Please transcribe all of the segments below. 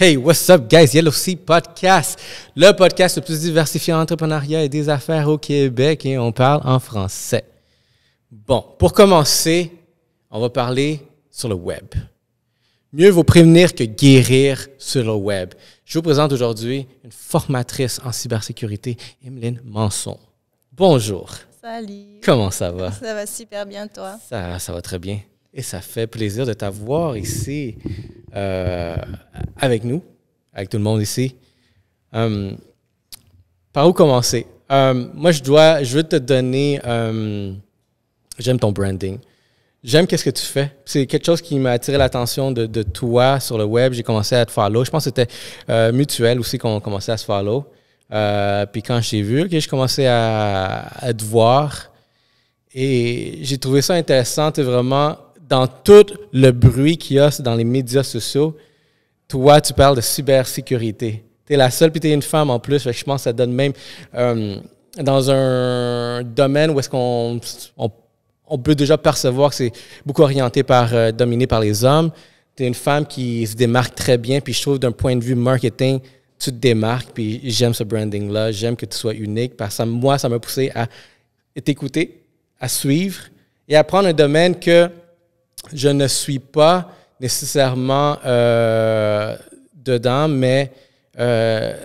Hey, what's up, guys? Yellow Sea Podcast, le podcast le plus diversifié en entrepreneuriat et des affaires au Québec, et on parle en français. Bon, pour commencer, on va parler sur le web. Mieux vaut prévenir que guérir sur le web. Je vous présente aujourd'hui une formatrice en cybersécurité, Emeline Manson. Bonjour. Salut. Comment ça va? Ça va super bien, toi? Ça va très bien. Et ça fait plaisir de t'avoir ici avec nous, avec tout le monde ici. Par où commencer? Moi, je veux te donner... j'aime ton branding. J'aime qu'est-ce que tu fais. C'est quelque chose qui m'a attiré l'attention de toi sur le web. J'ai commencé à te follow. Je pense que c'était mutuel aussi qu'on commençait à se follow. Puis quand j'ai vu, je commençais à te voir. Et j'ai trouvé ça intéressant. Tu es vraiment... Dans tout le bruit qu'il y a dans les médias sociaux, toi, tu parles de cybersécurité. Tu es la seule, puis tu es une femme en plus. Fait que je pense que ça donne même dans un domaine où est-ce qu'on peut déjà percevoir que c'est beaucoup orienté dominé par les hommes. Tu es une femme qui se démarque très bien, puis je trouve d'un point de vue marketing, tu te démarques, puis j'aime ce branding-là. J'aime que tu sois unique, parce que moi, ça m'a poussé à t'écouter, à suivre et à prendre un domaine que je ne suis pas nécessairement dedans, mais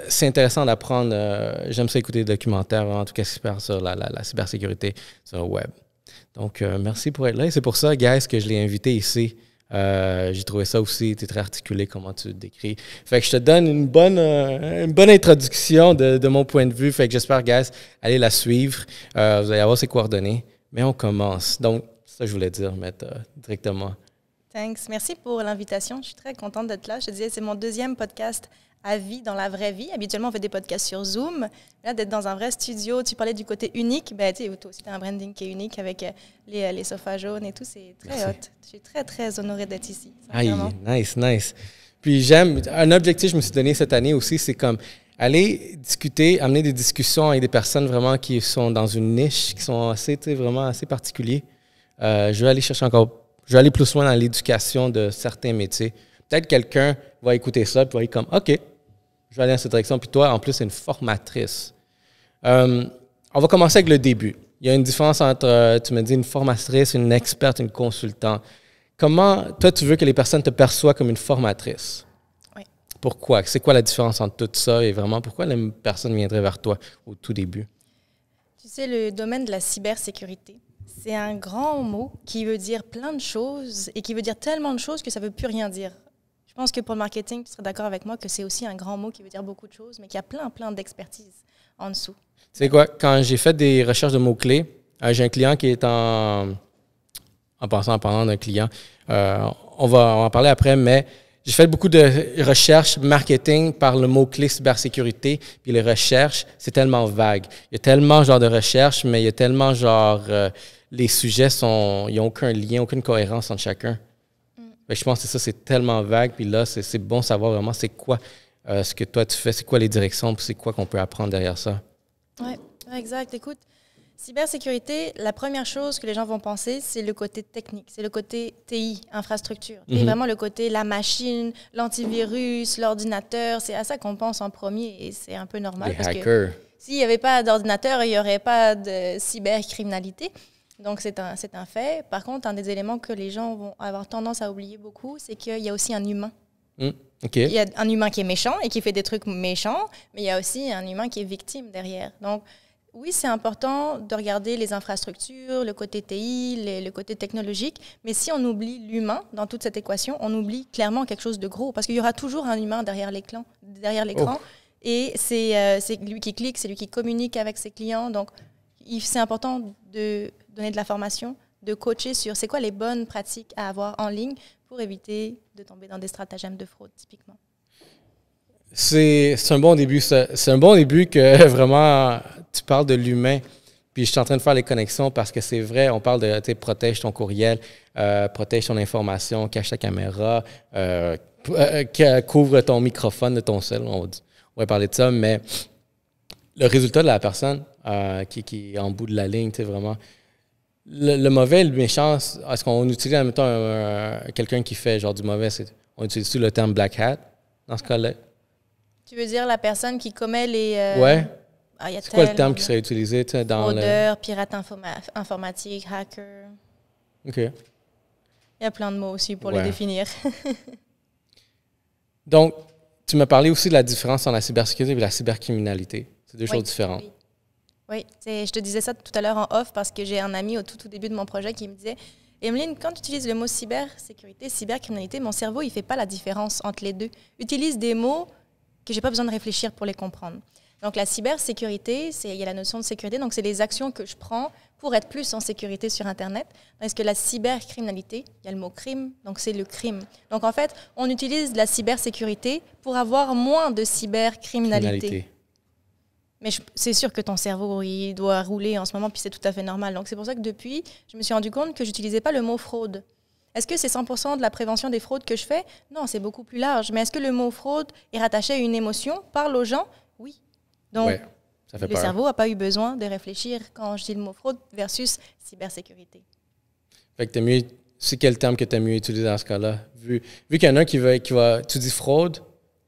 c'est intéressant d'apprendre. J'aime ça écouter des documentaires, en tout cas sur la cybersécurité sur le web. Donc, merci pour être là. Et c'est pour ça, guys, que je l'ai invité ici. J'ai trouvé ça aussi, tu es très articulé, comment tu le décris. Fait que je te donne une bonne introduction de mon point de vue. Fait que j'espère, guys, allez la suivre. Vous allez avoir ses coordonnées. Mais on commence. Donc, ça, je voulais dire, mettre directement. Thanks. Merci pour l'invitation. Je suis très contente d'être là. Je te disais, c'est mon deuxième podcast à vie, dans la vraie vie. Habituellement, on fait des podcasts sur Zoom. Là, d'être dans un vrai studio, tu parlais du côté unique. Ben, tu sais, toi aussi, tu as un branding qui est unique avec les sofas jaunes et tout. C'est très hot. Je suis très, très honorée d'être ici. Aïe, nice. Puis j'aime, un objectif que je me suis donné cette année aussi, c'est comme aller discuter, amener des discussions avec des personnes vraiment qui sont dans une niche, qui sont vraiment assez particuliers. Je vais aller plus loin dans l'éducation de certains métiers. Peut-être quelqu'un va écouter ça et va être comme, OK, je vais aller dans cette direction. Puis toi, en plus, c'est une formatrice. On va commencer avec le début. Il y a une différence entre, tu me dis, une formatrice, une experte, une consultante. Comment, toi, tu veux que les personnes te perçoivent comme une formatrice? Oui. Pourquoi? C'est quoi la différence entre tout ça et vraiment, pourquoi les personnes viendraient vers toi au tout début? Tu sais, le domaine de la cybersécurité, c'est un grand mot qui veut dire plein de choses et qui veut dire tellement de choses que ça ne veut plus rien dire. Je pense que pour le marketing, tu serais d'accord avec moi que c'est aussi un grand mot qui veut dire beaucoup de choses, mais qu'il y a plein d'expertise en dessous. Tu sais quoi, quand j'ai fait des recherches de mots-clés, j'ai un client qui est en parlant d'un client, on va en parler après, mais j'ai fait beaucoup de recherches marketing par le mot-clé cybersécurité, puis les recherches, c'est tellement vague. Il y a tellement de recherches, mais il y a tellement les sujets ils n'ont aucun lien, aucune cohérence entre chacun. Je pense que c'est tellement vague, puis là, c'est bon de savoir vraiment c'est quoi ce que toi tu fais, c'est quoi les directions, puis c'est quoi qu'on peut apprendre derrière ça. Oui, exact. Écoute, cybersécurité, la première chose que les gens vont penser, c'est le côté technique, c'est le côté TI, infrastructure. C'est vraiment le côté la machine, l'antivirus, l'ordinateur, c'est à ça qu'on pense en premier et c'est un peu normal. Les parce hackers. Que s'il n'y avait pas d'ordinateur, il n'y aurait pas de cybercriminalité. Donc, c'est un fait. Par contre, un des éléments que les gens vont avoir tendance à oublier beaucoup, c'est qu'il y a aussi un humain. Okay. Il y a un humain qui est méchant et qui fait des trucs méchants, mais il y a aussi un humain qui est victime derrière. Donc, oui, c'est important de regarder les infrastructures, le côté TI, le côté technologique, mais si on oublie l'humain dans toute cette équation, on oublie clairement quelque chose de gros, parce qu'il y aura toujours un humain derrière l'écran. Et c'est lui qui clique, c'est lui qui communique avec ses clients. Donc, c'est important de donner de la formation, de coacher sur c'est quoi les bonnes pratiques à avoir en ligne pour éviter de tomber dans des stratagèmes de fraude, typiquement. C'est un bon début, ça. C'est un bon début que vraiment tu parles de l'humain. Puis je suis en train de faire les connexions parce que c'est vrai, on parle de protège ton courriel, protège ton information, cache ta caméra, couvre ton microphone de ton cell. On va parler de ça, mais le résultat de la personne qui est en bout de la ligne, tu sais, vraiment. Le mauvais et le méchant, est-ce qu'on utilise en même temps quelqu'un qui fait genre du mauvais, on utilise le terme black hat? dans ce cas-là? Tu veux dire la personne qui commet les... Ouais. Ah, c'est quoi le terme qui serait utilisé dans fraudeur, pirate informatique, hacker. OK. Il y a plein de mots aussi pour les définir. Donc, tu m'as parlé aussi de la différence entre la cybersécurité et la cybercriminalité. C'est deux choses différentes. Oui, je te disais ça tout à l'heure en off parce que j'ai un ami au tout début de mon projet qui me disait « Emeline, quand tu utilises le mot cybersécurité, cybercriminalité, mon cerveau, il ne fait pas la différence entre les deux. Utilise des mots que je n'ai pas besoin de réfléchir pour les comprendre. » Donc, la cybersécurité, il y a la notion de sécurité, donc c'est les actions que je prends pour être plus en sécurité sur Internet. Tandis que la cybercriminalité, il y a le mot crime, donc c'est le crime. Donc, en fait, on utilise la cybersécurité pour avoir moins de cybercriminalité. Mais c'est sûr que ton cerveau, il doit rouler en ce moment, puis c'est tout à fait normal. Donc, c'est pour ça que depuis, je me suis rendu compte que je n'utilisais pas le mot fraude. Est-ce que c'est 100% de la prévention des fraudes que je fais? Non, c'est beaucoup plus large. Mais est-ce que le mot fraude est rattaché à une émotion, parle aux gens? Oui. Donc, ça fait le cerveau n'a pas eu besoin de réfléchir quand je dis le mot fraude versus cybersécurité. Fait que c'est quel terme que tu as mieux utilisé dans ce cas-là? Vu qu'il y en a qui va... Tu dis fraude,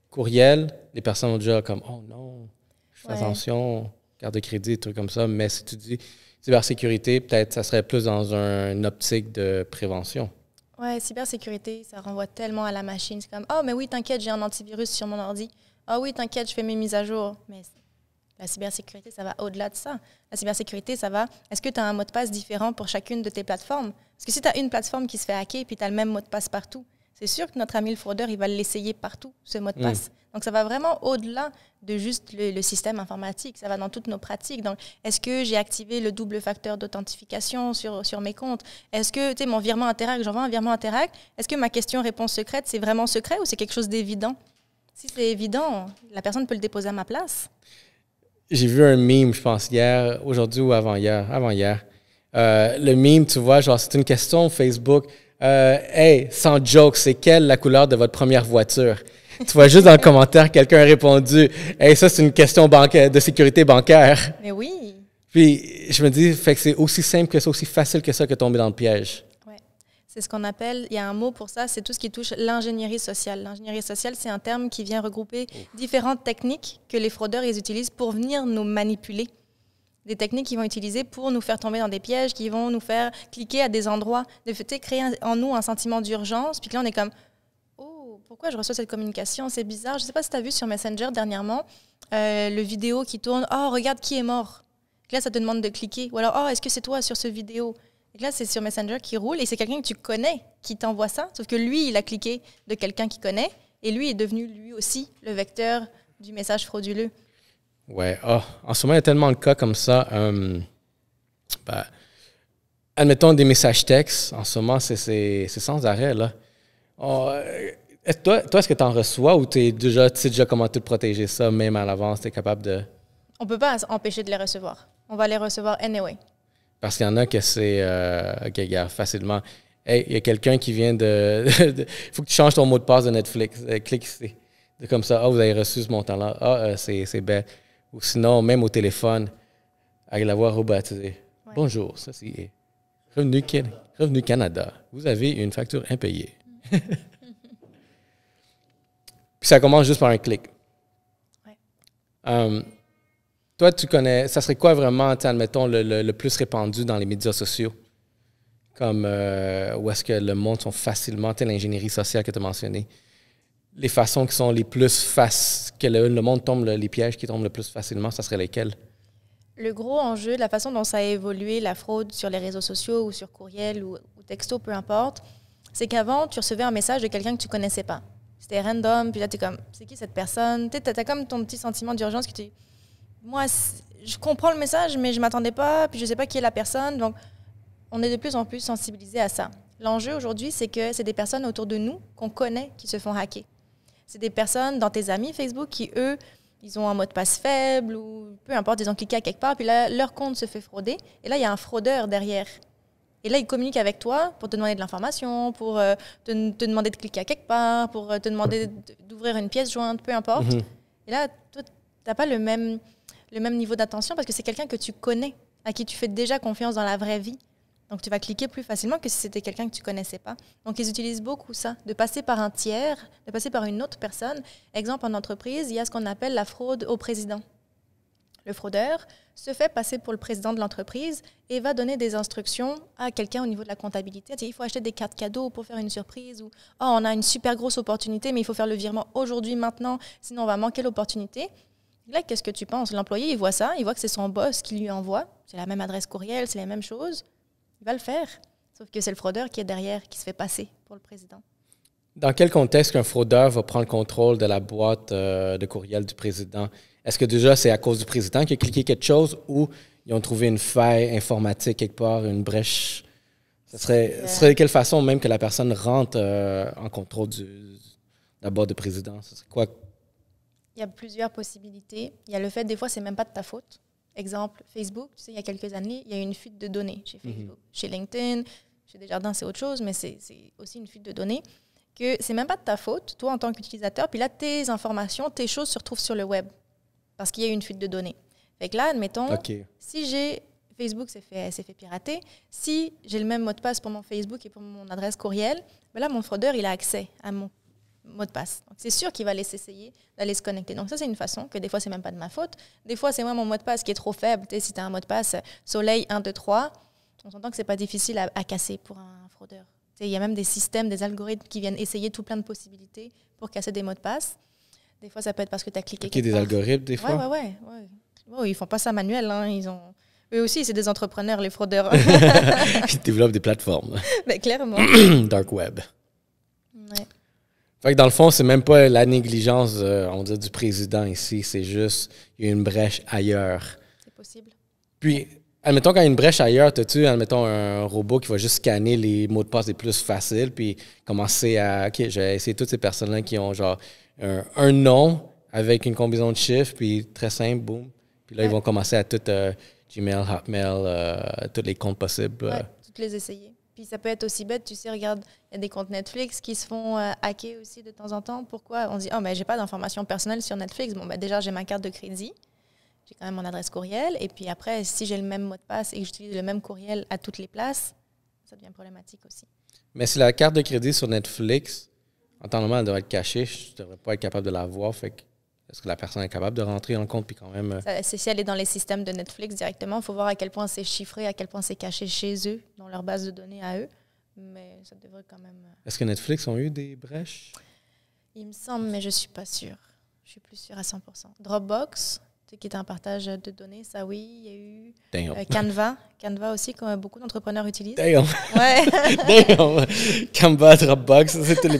courriel, les personnes vont déjà comme « Oh non, je fais attention, carte de crédit, des trucs comme ça. » Mais si tu dis cybersécurité, peut-être ça serait plus dans une optique de prévention. Ouais, cybersécurité, ça renvoie tellement à la machine. C'est comme « Ah, mais oui, t'inquiète, j'ai un antivirus sur mon ordi. Ah oui, t'inquiète, je fais mes mises à jour. » Mais la cybersécurité, ça va au-delà de ça. La cybersécurité, ça va... Est-ce que tu as un mot de passe différent pour chacune de tes plateformes? Parce que si tu as une plateforme qui se fait hacker puis tu as le même mot de passe partout, c'est sûr que notre ami le fraudeur, il va l'essayer partout, ce mot de passe. Donc, ça va vraiment au-delà de juste le système informatique. Ça va dans toutes nos pratiques. Donc, est-ce que j'ai activé le double facteur d'authentification sur mes comptes? Est-ce que, tu sais, mon virement Interact, j'envoie un virement Interact, est-ce que ma question-réponse secrète, c'est vraiment secret ou c'est quelque chose d'évident? Si c'est évident, la personne peut le déposer à ma place. J'ai vu un meme, je pense, hier, aujourd'hui ou avant-hier. Le meme, tu vois, genre, c'est une question Facebook. Hey, sans joke, c'est quelle la couleur de votre première voiture? Tu vois juste dans le commentaire, quelqu'un a répondu, hey, ça, c'est une question de sécurité bancaire. Mais oui. Puis, je me dis, fait que c'est aussi simple que ça, aussi facile que ça que tomber dans le piège. C'est ce qu'on appelle, il y a un mot pour ça, c'est tout ce qui touche l'ingénierie sociale. L'ingénierie sociale, c'est un terme qui vient regrouper différentes techniques que les fraudeurs ils utilisent pour venir nous manipuler. Des techniques qu'ils vont utiliser pour nous faire tomber dans des pièges, qui vont nous faire cliquer à des endroits, de créer en nous un sentiment d'urgence. Puis là, on est comme, oh, pourquoi je reçois cette communication? C'est bizarre. Je ne sais pas si tu as vu sur Messenger dernièrement, le vidéo qui tourne, oh, regarde qui est mort. Et là, ça te demande de cliquer. Ou alors, oh, est-ce que c'est toi sur ce vidéo? Et là, c'est sur Messenger qui roule et c'est quelqu'un que tu connais qui t'envoie ça. Sauf que lui, il a cliqué de quelqu'un qu'il connaît et lui est devenu lui aussi le vecteur du message frauduleux. Ouais. Oh, en ce moment, il y a tellement de cas comme ça. Admettons des messages textes. En ce moment, c'est sans arrêt, là. Oh, toi, est-ce que tu en reçois ou tu sais déjà comment te protéger ça, même à l'avance, tu es capable de... On ne peut pas empêcher de les recevoir. On va les recevoir anyway. Parce qu'il y en a que c'est... OK, regarde, facilement. Hey, il y a quelqu'un qui vient de... Il faut que tu changes ton mot de passe de Netflix. Clique ici. Comme ça, vous avez reçu ce montant-là. C'est bête. Ou sinon, même au téléphone, avec la voix rebaptisée. Ouais. Bonjour, ça c'est Revenu Canada. Vous avez une facture impayée. Puis ça commence juste par un clic. Ouais. Toi, tu connais, ça serait quoi vraiment, admettons, le plus répandu dans les médias sociaux? Comme où est-ce que le monde sont facilement, l'ingénierie sociale que tu as mentionné, les façons qui sont les plus que le monde tombe, les pièges qui tombent le plus facilement, ça serait lesquels? Le gros enjeu, la façon dont ça a évolué, la fraude sur les réseaux sociaux ou sur courriel ou texto, peu importe, c'est qu'avant, tu recevais un message de quelqu'un que tu connaissais pas. C'était random, puis là, tu es comme, c'est qui cette personne? Tu as comme ton petit sentiment d'urgence que tu... Moi, je comprends le message, mais je ne m'attendais pas, puis je ne sais pas qui est la personne. Donc, on est de plus en plus sensibilisés à ça. L'enjeu aujourd'hui, c'est que c'est des personnes autour de nous qu'on connaît qui se font hacker. C'est des personnes dans tes amis Facebook qui, eux, ils ont un mot de passe faible ou peu importe, ils ont cliqué à quelque part, puis là, leur compte se fait frauder. Et là, il y a un fraudeur derrière. Et là, il communique avec toi pour te demander de l'information, pour te demander de cliquer à quelque part, pour te demander d'ouvrir une pièce jointe, peu importe. Mm-hmm. Et là, toi, tu n'as pas le même niveau d'attention parce que c'est quelqu'un que tu connais, à qui tu fais déjà confiance dans la vraie vie. Donc, tu vas cliquer plus facilement que si c'était quelqu'un que tu ne connaissais pas. Donc, ils utilisent beaucoup ça, de passer par un tiers, de passer par une autre personne. Exemple, en entreprise, il y a ce qu'on appelle la fraude au président. Le fraudeur se fait passer pour le président de l'entreprise et va donner des instructions à quelqu'un au niveau de la comptabilité. Il faut acheter des cartes cadeaux pour faire une surprise ou « Oh, on a une super grosse opportunité, mais il faut faire le virement aujourd'hui, maintenant, sinon on va manquer l'opportunité. » Là, qu'est-ce que tu penses? L'employé, il voit ça, il voit que c'est son boss qui lui envoie. C'est la même adresse courriel, c'est la même chose. Il va le faire. Sauf que c'est le fraudeur qui est derrière, qui se fait passer pour le président. Dans quel contexte qu'un fraudeur va prendre le contrôle de la boîte de courriel du président? Est-ce que déjà c'est à cause du président qui a cliqué quelque chose ou ils ont trouvé une faille informatique quelque part, une brèche? Ce serait de quelle façon même que la personne rentre en contrôle de la boîte de président? Ce serait quoi? Il y a plusieurs possibilités. Il y a le fait, des fois, c'est même pas de ta faute. Exemple, Facebook, tu sais, il y a quelques années, il y a eu une fuite de données chez Facebook. Chez LinkedIn, chez Desjardins, c'est autre chose, mais c'est aussi une fuite de données. Que c'est même pas de ta faute, toi, en tant qu'utilisateur, puis là, tes informations, tes choses se retrouvent sur le web parce qu'il y a eu une fuite de données. Fait que là, admettons, si j'ai Facebook s'est fait pirater, si j'ai le même mot de passe pour mon Facebook et pour mon adresse courriel, ben là, mon fraudeur, il a accès à mon mot de passe. Donc, c'est sûr qu'il va laisser essayer d'aller se connecter. Donc, ça, c'est une façon que des fois, c'est même pas de ma faute. Des fois, c'est moi, mon mot de passe qui est trop faible. Tu sais, si tu as un mot de passe Soleil 1, 2, 3, on s'entend que c'est pas difficile à casser pour un fraudeur. Tu sais, il y a même des systèmes, des algorithmes qui viennent essayer tout plein de possibilités pour casser des mots de passe. Des fois, ça peut être parce que tu as cliqué quelque des part. Algorithmes, des fois? Ouais. Oh, ils font pas ça manuel. Hein. Eux aussi, c'est des entrepreneurs, les fraudeurs. Ils développent des plateformes. Ben, clairement. Dark web. Ouais. Fait que dans le fond, c'est même pas la négligence, on dirait, du président ici. C'est juste, il y a une brèche ailleurs. C'est possible. Puis, admettons, quand il y a une brèche ailleurs, as-tu, admettons, un robot qui va juste scanner les mots de passe les plus faciles, puis commencer à, OK, j'ai essayé toutes ces personnes-là qui ont genre un nom avec une combinaison de chiffres, puis très simple, boum. Puis là, ils vont commencer à tout Gmail, Hotmail, tous les comptes possibles. Ouais, toutes les essayer. Puis ça peut être aussi bête, tu sais, regarde, il y a des comptes Netflix qui se font hacker aussi de temps en temps. Pourquoi? On se dit, oh, mais j'ai pas d'informations personnelles sur Netflix. Bon, ben déjà, j'ai ma carte de crédit, j'ai quand même mon adresse courriel. Et puis après, si j'ai le même mot de passe et que j'utilise le même courriel à toutes les places, ça devient problématique aussi. Mais si la carte de crédit sur Netflix, en temps normal, elle devrait être cachée, je ne devrais pas être capable de la voir. Fait que, est-ce que la personne est capable de rentrer dans le compte puis quand même... Si elle est dans les systèmes de Netflix directement, il faut voir à quel point c'est chiffré, à quel point c'est caché chez eux, dans leur base de données à eux. Mais ça devrait quand même... Est-ce que Netflix ont eu des brèches? Il me semble, mais je ne suis pas sûre. Je suis plus sûre à 100%. Dropbox, qui est un partage de données, ça oui. Il y a eu Canva. Canva aussi, que beaucoup d'entrepreneurs utilisent. Damn! Ouais. Damn! Canva, Dropbox, c'est tous les...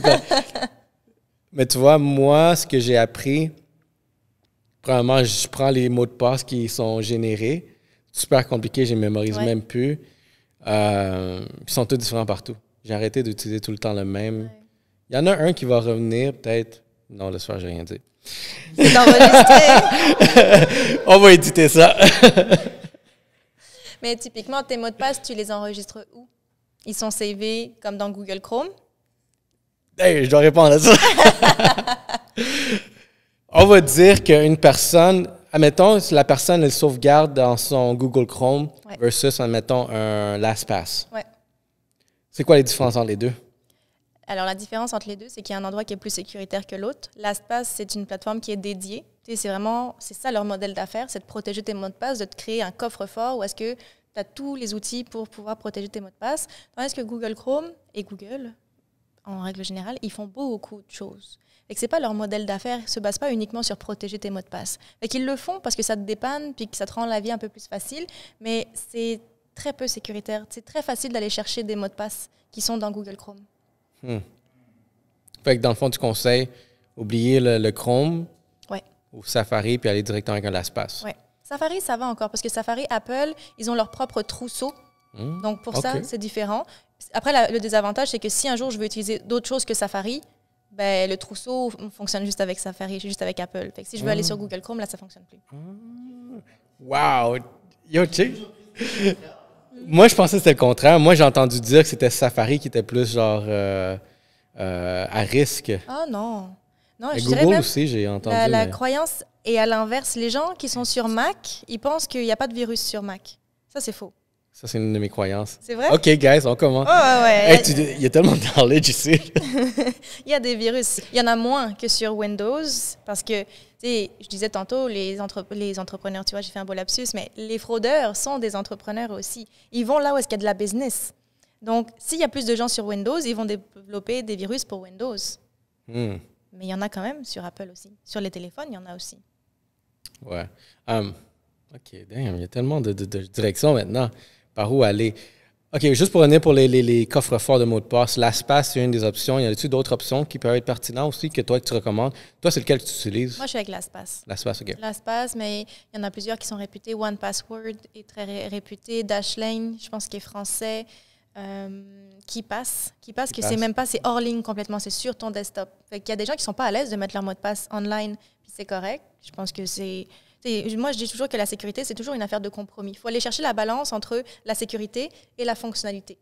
Mais tu vois, moi, ce que j'ai appris... Premièrement, je prends les mots de passe qui sont générés. Super compliqué, je ne mémorise même plus. Ils sont tous différents partout. J'ai arrêté d'utiliser tout le temps le même. Ouais. Il y en a un qui va revenir, peut-être. Non, le soir, je n'ai rien dit. C'est enregistré. On va éditer ça. Mais typiquement, tes mots de passe, tu les enregistres où? Ils sont savés comme dans Google Chrome? Hey, je dois répondre à ça. On va dire qu'une personne, admettons, si la personne elle sauvegarde dans son Google Chrome versus, admettons, un LastPass. Ouais. C'est quoi les différences entre les deux? Alors, la différence entre les deux, c'est qu'il y a un endroit qui est plus sécuritaire que l'autre. LastPass, c'est une plateforme qui est dédiée. Tu sais, c'est ça leur modèle d'affaires, c'est de protéger tes mots de passe, de te créer un coffre-fort où est-ce que tu as tous les outils pour pouvoir protéger tes mots de passe. Tandis que Google Chrome et Google, en règle générale, ils font beaucoup de choses. Et que ce n'est pas leur modèle d'affaires, ils ne se basent pas uniquement sur protéger tes mots de passe. Et qu'ils le font parce que ça te dépanne puis que ça te rend la vie un peu plus facile, mais c'est très peu sécuritaire. C'est très facile d'aller chercher des mots de passe qui sont dans Google Chrome. Fait que dans le fond, tu conseilles oublier le Chrome ou Safari puis aller directement avec un LastPass. Oui. Safari, ça va encore parce que Safari, Apple, ils ont leur propre trousseau. Donc pour ça, c'est différent. Après, le désavantage, c'est que si un jour je veux utiliser d'autres choses que Safari, ben, le trousseau fonctionne juste avec Safari, juste avec Apple. Fait que si je veux aller sur Google Chrome, là, ça ne fonctionne plus. Wow! Yo, tu sais, moi, je pensais que c'était le contraire. Moi, j'ai entendu dire que c'était Safari qui était plus genre à risque. Ah non. Non, je Google même, aussi, j'ai entendu. La croyance est à l'inverse. Les gens qui sont sur Mac, ils pensent qu'il n'y a pas de virus sur Mac. Ça, c'est faux. Ça, c'est une de mes croyances. C'est vrai? OK, guys, on commence. Oh, ouais. Hey, il y a tellement de knowledge ici. Il y a des virus. Il y en a moins que sur Windows parce que, tu sais, je disais tantôt, les entrepreneurs, tu vois, j'ai fait un beau lapsus, mais les fraudeurs sont des entrepreneurs aussi. Ils vont là où est-ce qu'il y a de la business. Donc, s'il y a plus de gens sur Windows, ils vont développer des virus pour Windows. Mais il y en a quand même sur Apple aussi. Sur les téléphones, il y en a aussi. Ouais. OK, damn, il y a tellement de directions maintenant. Par où aller? OK, juste pour revenir pour les coffres-forts de mots de passe, LastPass, c'est une des options. Y a-t-il d'autres options qui peuvent être pertinentes aussi que toi, que tu recommandes? Toi, c'est lequel que tu utilises? Moi, je suis avec LastPass. LastPass, OK. LastPass, mais il y en a plusieurs qui sont réputés. OnePassword est très réputé. Dashlane, je pense qu'il est français. KeePass, que c'est même pas, c'est hors ligne complètement, c'est sur ton desktop. Fait qu'il y a des gens qui sont pas à l'aise de mettre leur mot de passe online, puis c'est correct. Je pense que moi, je dis toujours que la sécurité, c'est toujours une affaire de compromis. Il faut aller chercher la balance entre la sécurité et la fonctionnalité.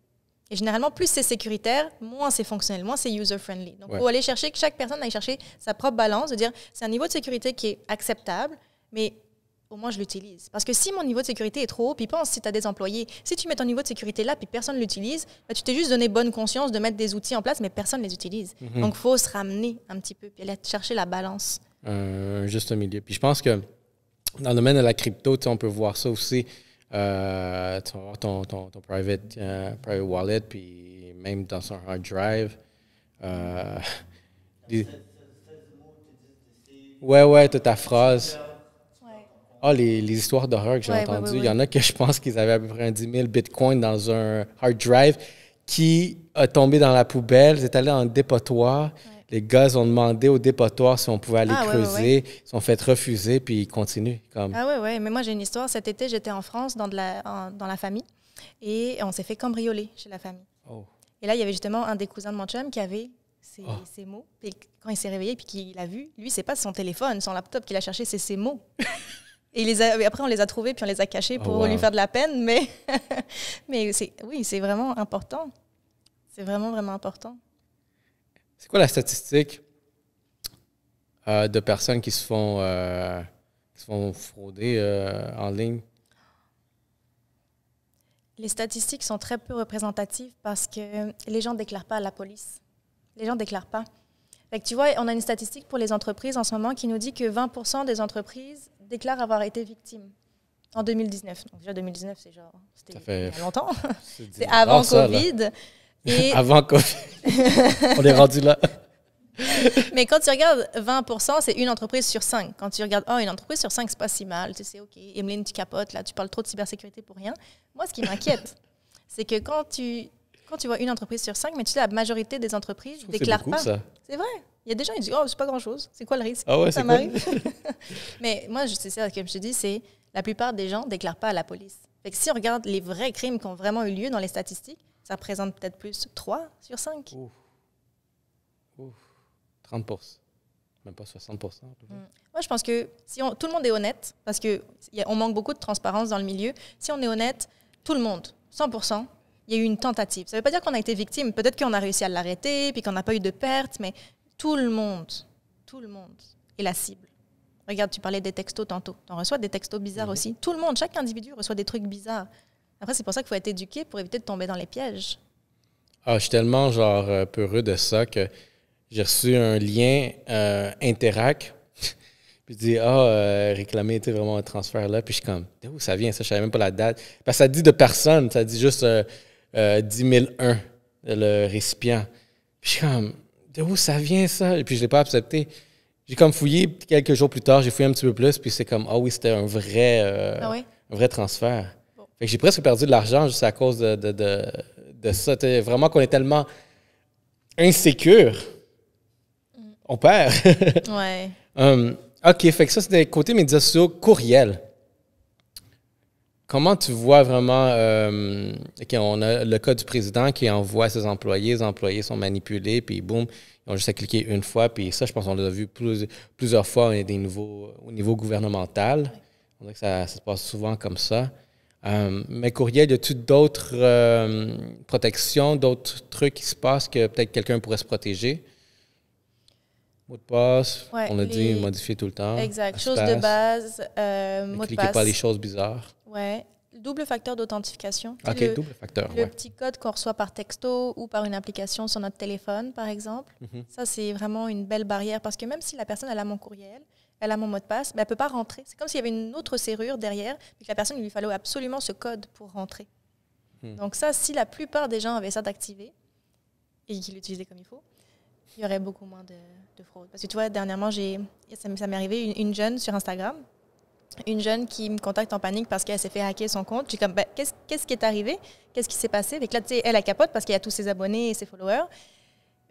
Et généralement, plus c'est sécuritaire, moins c'est fonctionnel, moins c'est user-friendly. Donc, il faut aller chercher, que chaque personne aille chercher sa propre balance, de dire, c'est un niveau de sécurité qui est acceptable, mais au moins je l'utilise. Parce que si mon niveau de sécurité est trop haut, puis pense si tu as des employés, si tu mets ton niveau de sécurité là, puis personne ne l'utilise, ben, tu t'es juste donné bonne conscience de mettre des outils en place, mais personne ne les utilise. Donc, il faut se ramener un petit peu, puis aller chercher la balance. Juste au milieu. Puis je pense que dans le domaine de la crypto, on peut voir ça aussi. Tu vas avoir ton private wallet, puis même dans un hard drive. Ouais, tu as ta phrase. Les histoires d'horreur que j'ai entendues. Il y en a que je pense qu'ils avaient à peu près 10 000 bitcoins dans un hard drive qui a tombé dans la poubelle. C'est allé en dépotoir. Les gars ont demandé au dépotoir si on pouvait aller creuser. Ils sont fait refuser, puis ils continuent. Ouais. Mais moi, j'ai une histoire. Cet été, j'étais en France dans la famille et on s'est fait cambrioler chez la famille. Et là, il y avait justement un des cousins de mon chum qui avait ces mots. Puis quand il s'est réveillé puis qu'il a vu, lui, c'est pas son téléphone, son laptop qu'il a cherché, c'est ses mots. Et après, on les a trouvés puis on les a cachés pour lui faire de la peine. Mais c'est vraiment important. C'est vraiment, vraiment important. C'est quoi la statistique de personnes qui se font frauder en ligne? Les statistiques sont très peu représentatives parce que les gens ne déclarent pas à la police. Les gens ne déclarent pas. Fait que tu vois, on a une statistique pour les entreprises en ce moment qui nous dit que 20% des entreprises déclarent avoir été victimes en 2019. Donc déjà, 2019, c'était il y a longtemps. C'est avant Covid. Et avant Covid. On est rendu là. Mais quand tu regardes 20%, c'est une entreprise sur 5. Quand tu regardes, une entreprise sur 5, c'est pas si mal. Tu sais, OK, Emeline, tu capotes, là, tu parles trop de cybersécurité pour rien. Moi, ce qui m'inquiète, c'est que quand tu vois une entreprise sur 5, mais tu sais, la majorité des entreprises ne déclarent pas. C'est vrai. Il y a des gens qui disent, c'est pas grand-chose. C'est quoi le risque? Ça m'arrive. Mais moi, c'est ça que je te dis, c'est la plupart des gens ne déclarent pas à la police. Fait que si on regarde les vrais crimes qui ont vraiment eu lieu dans les statistiques, ça représente peut-être plus 3 sur 5. Ouf. 30%. Même pas 60%. Moi, je pense que si tout le monde est honnête, parce qu'on manque beaucoup de transparence dans le milieu, si on est honnête, tout le monde, 100%, il y a eu une tentative. Ça ne veut pas dire qu'on a été victime. Peut-être qu'on a réussi à l'arrêter, puis qu'on n'a pas eu de perte, mais tout le monde est la cible. Regarde, tu parlais des textos tantôt. Tu en reçois des textos bizarres aussi. Tout le monde, chaque individu reçoit des trucs bizarres. Après, c'est pour ça qu'il faut être éduqué pour éviter de tomber dans les pièges. Je suis tellement peureux de ça que j'ai reçu un lien Interac. Puis je dis, réclamer vraiment un transfert là. Puis je suis comme, d'où ça vient ça? Je savais même pas la date. Parce que ça dit de personne. Ça dit juste 10 001, le récipient. Puis je suis comme, d'où ça vient ça? Et puis je l'ai pas accepté. J'ai comme fouillé quelques jours plus tard. J'ai fouillé un petit peu plus. Puis c'est comme, c'était un vrai transfert. Bon. Fait que j'ai presque perdu de l'argent juste à cause de ça. Vraiment qu'on est tellement insécure. On perd. Ouais. OK, fait que ça, c'est côté médias sociaux, courriel. Comment tu vois vraiment... on a le cas du président qui envoie ses employés. Les employés sont manipulés, puis boum, ils ont juste à cliquer une fois. Puis ça, je pense qu'on l'a vu plusieurs fois au niveau gouvernemental. Ouais. On dirait que ça se passe souvent comme ça. Mais courriel, y a-t-il d'autres protections, d'autres trucs qui se passent que peut-être quelqu'un pourrait se protéger? Mot de passe, on a dit modifier tout le temps. Exact. Choses de base, mot de passe. Cliquez pas les choses bizarres. Ouais. double facteur d'authentification. OK, double facteur, Le petit code qu'on reçoit par texto ou par une application sur notre téléphone, par exemple. Ça, c'est vraiment une belle barrière parce que même si la personne, elle a mon courriel, elle a mon mot de passe, mais elle ne peut pas rentrer. C'est comme s'il y avait une autre serrure derrière et que la personne, il lui fallait absolument ce code pour rentrer. Donc ça, si la plupart des gens avaient ça d'activé et qu'ils l'utilisaient comme il faut, il y aurait beaucoup moins de fraude. Parce que tu vois, dernièrement, ça m'est arrivé une jeune sur Instagram, une jeune qui me contacte en panique parce qu'elle s'est fait hacker son compte. J'ai comme, qu'est-ce qui est arrivé? Qu'est-ce qui s'est passé? Avec là, tu sais, elle capote parce qu'il y a tous ses abonnés et ses followers.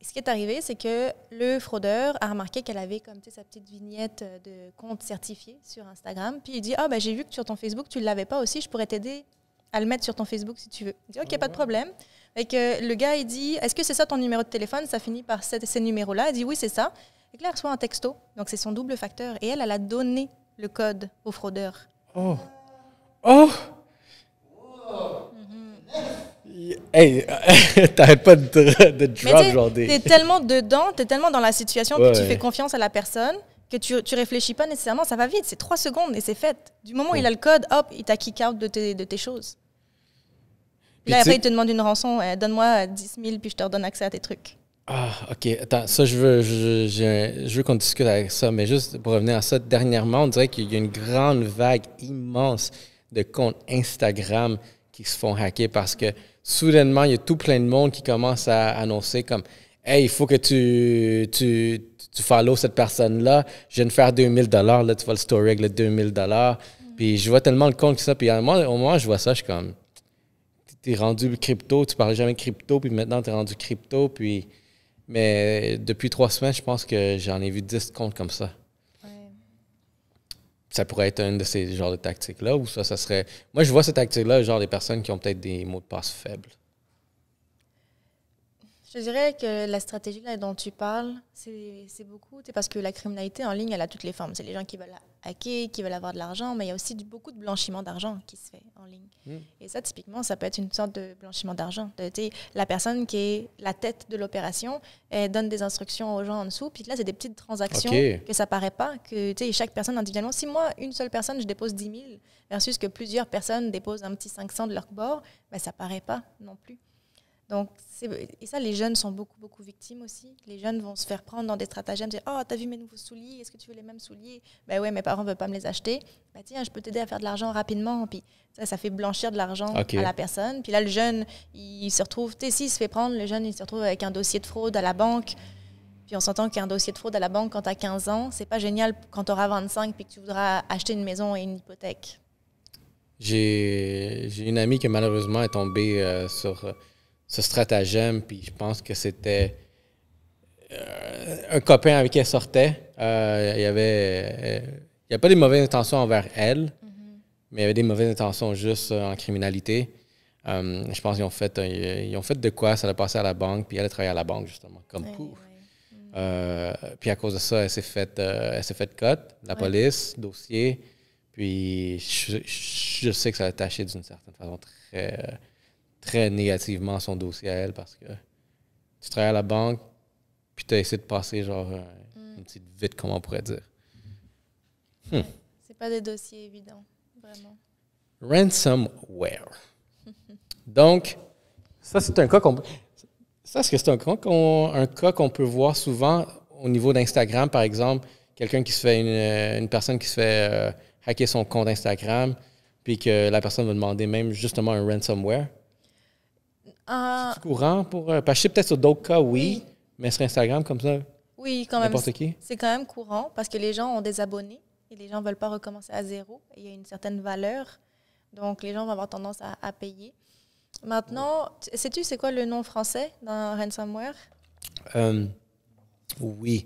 Et ce qui est arrivé, c'est que le fraudeur a remarqué qu'elle avait comme, tu sais, sa petite vignette de compte certifié sur Instagram. Puis il dit, j'ai vu que sur ton Facebook, tu ne l'avais pas aussi. Je pourrais t'aider à le mettre sur ton Facebook si tu veux. Il dit, OK, pas de problème. Et que le gars, il dit, est-ce que c'est ça ton numéro de téléphone? Ça finit par ces numéros-là. Il dit, oui, c'est ça. Et que là, elle reçoit un texto. Donc, c'est son double facteur. Et elle a donné le code au fraudeur. Oh! Hey, t'arrêtes pas de drop, genre des... T'es tellement dedans, t'es tellement dans la situation que tu fais confiance à la personne que tu réfléchis pas nécessairement. Ça va vite, c'est 3 secondes et c'est fait. Du moment où il a le code, hop, il t'a kick out de tes choses. Puis là, après, il te demande une rançon. Donne-moi 10 000 puis je te redonne accès à tes trucs. OK. Attends, ça, je veux qu'on discute avec ça, mais juste pour revenir à ça, dernièrement, on dirait qu'il y a une grande vague immense de comptes Instagram qui se font hacker parce que soudainement, il y a tout plein de monde qui commence à annoncer comme « Hey, il faut que tu follow cette personne-là. Je viens de faire 2000 $. Là, tu vois le story avec le 2000 $. Puis je vois tellement le compte que ça. Puis moi, au moment où je vois ça, je suis comme « T'es rendu crypto, tu parlais jamais de crypto, puis maintenant, t'es rendu crypto. » Puis... Mais depuis 3 semaines, je pense que j'en ai vu 10 comptes comme ça. Ouais. Ça pourrait être une de ces genres de tactiques-là, ou ça serait... Moi, je vois cette tactique-là, genre des personnes qui ont peut-être des mots de passe faibles. Je dirais que la stratégie là, dont tu parles, c'est beaucoup, parce que la criminalité en ligne, elle a toutes les formes. C'est les gens qui veulent hacker, qui veulent avoir de l'argent, mais il y a aussi beaucoup de blanchiment d'argent qui se fait en ligne. Et ça, typiquement, ça peut être une sorte de blanchiment d'argent. La personne qui est la tête de l'opération, elle donne des instructions aux gens en dessous, puis là, c'est des petites transactions que ça paraît pas, que chaque personne individuellement, si moi, une seule personne, je dépose 10 000, versus que plusieurs personnes déposent un petit 500 de leur bord, ben, ça paraît pas non plus. Donc, et ça, les jeunes sont beaucoup victimes aussi. Les jeunes vont se faire prendre dans des stratagèmes, dire « Oh, t'as vu mes nouveaux souliers? Est-ce que tu veux les mêmes souliers? » Ben ouais, mes parents ne veulent pas me les acheter. Ben tiens, je peux t'aider à faire de l'argent rapidement. Puis ça fait blanchir de l'argent à la personne. Puis là, le jeune, il se retrouve, tu sais, s'il se fait prendre, le jeune, il se retrouve avec un dossier de fraude à la banque. Puis on s'entend qu'un dossier de fraude à la banque quand t'as 15 ans, c'est pas génial quand t'auras 25 puis que tu voudras acheter une maison et une hypothèque. J'ai une amie qui malheureusement est tombée sur ce stratagème, puis je pense que c'était un copain avec qui elle sortait. Il y avait pas des mauvaises intentions envers elle, mais il y avait des mauvaises intentions juste en criminalité. Je pense qu'ils ont fait de quoi, ça a passé à la banque, puis elle a travaillé à la banque, justement, comme pouf. Puis à cause de ça, elle s'est fait cut, la police, dossier, puis je sais que ça a taché d'une certaine façon très négativement son dossier à elle, parce que tu travailles à la banque, puis tu as essayé de passer genre une petite vite, comment on pourrait dire. C'est pas des dossiers évidents, vraiment. Ransomware. Donc, ça, c'est un cas qu'on... Ça, est-ce que c'est un cas qu'on peut voir souvent au niveau d'Instagram, par exemple, quelqu'un qui se fait une personne qui se fait hacker son compte Instagram, puis que la personne va demander même justement un ransomware? C'est courant pour... Parce que je sais peut-être sur d'autres cas, oui, mais sur Instagram, comme ça, oui, quand même. N'importe qui? C'est quand même courant parce que les gens ont des abonnés et les gens ne veulent pas recommencer à zéro. Et il y a une certaine valeur. Donc, les gens vont avoir tendance à payer. Maintenant, sais-tu c'est quoi le nom français dans ransomware? Oui.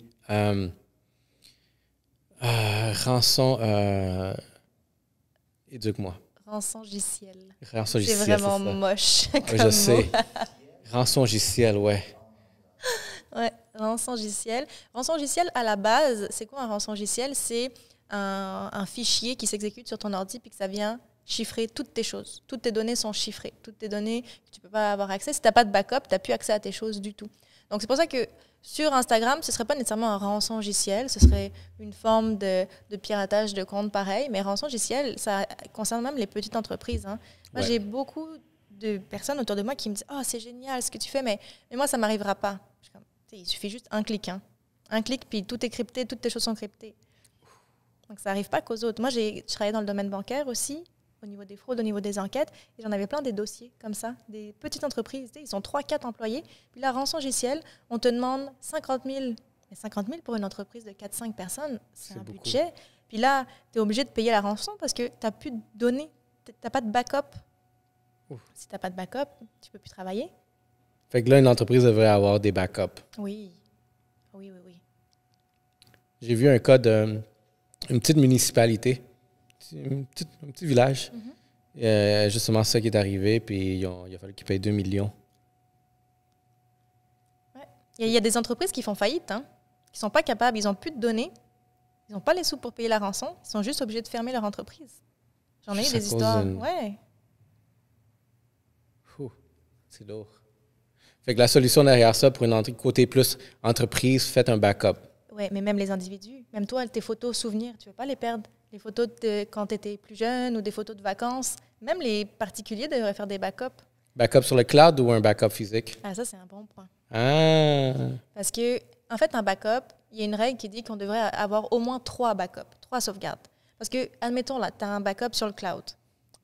Rançon... éduque-moi. Rançongiciel. Rançongiciel, c'est vraiment moche. Oui, je sais. Rançongiciel, ouais. Ouais, rançongiciel. Rançongiciel, à la base, c'est quoi un rançongiciel? C'est un fichier qui s'exécute sur ton ordi puis que ça vient chiffrer toutes tes choses. Toutes tes données sont chiffrées. Toutes tes données que tu ne peux pas avoir accès. Si tu n'as pas de backup, tu n'as plus accès à tes choses du tout. Donc, c'est pour ça que sur Instagram, ce ne serait pas nécessairement un rançongiciel, ce serait une forme de piratage de compte pareil, mais rançongiciel, ça concerne même les petites entreprises. Hein. Moi, j'ai beaucoup de personnes autour de moi qui me disent « Oh, c'est génial ce que tu fais, mais moi, ça ne m'arrivera pas. » Il suffit juste un clic. Hein. Un clic, puis tout est crypté, toutes tes choses sont cryptées. Donc, ça n'arrive pas qu'aux autres. Moi, je travaillais dans le domaine bancaire aussi, au niveau des fraudes, au niveau des enquêtes, et j'en avais plein des dossiers comme ça, des petites entreprises, ils sont 3-4 employés, puis là, rançongiciel, on te demande 50 000. Mais 50 000 pour une entreprise de 4-5 personnes, c'est un beaucoup. Budget. Puis là, tu es obligé de payer la rançon parce que tu n'as plus de données, tu n'as pas de backup. Ouf. Si tu n'as pas de backup, tu ne peux plus travailler. Fait que là, une entreprise devrait avoir des backups. Oui. J'ai vu un cas d'une petite municipalité, un petit village. Justement, c'est ça qui est arrivé, puis il a fallu qu'ils payent 2 millions. Ouais. Il y a des entreprises qui font faillite, hein, qui ne sont pas capables, ils n'ont plus de données, ils n'ont pas les sous pour payer la rançon, ils sont juste obligés de fermer leur entreprise. J'en ai eu des histoires. Ouais. C'est lourd. Fait que la solution derrière ça, pour une côté plus entreprise, faites un backup. Oui, mais même les individus, même toi, tes photos souvenirs, tu ne veux pas les perdre. Les photos de quand tu étais plus jeune ou des photos de vacances. Même les particuliers devraient faire des backups. Backup sur le cloud ou un backup physique? Ah, ça, c'est un bon point. Ah! Parce que, en fait, un backup, il y a une règle qui dit qu'on devrait avoir au moins 3 backups, 3 sauvegardes. Parce que, admettons, là, tu as un backup sur le cloud.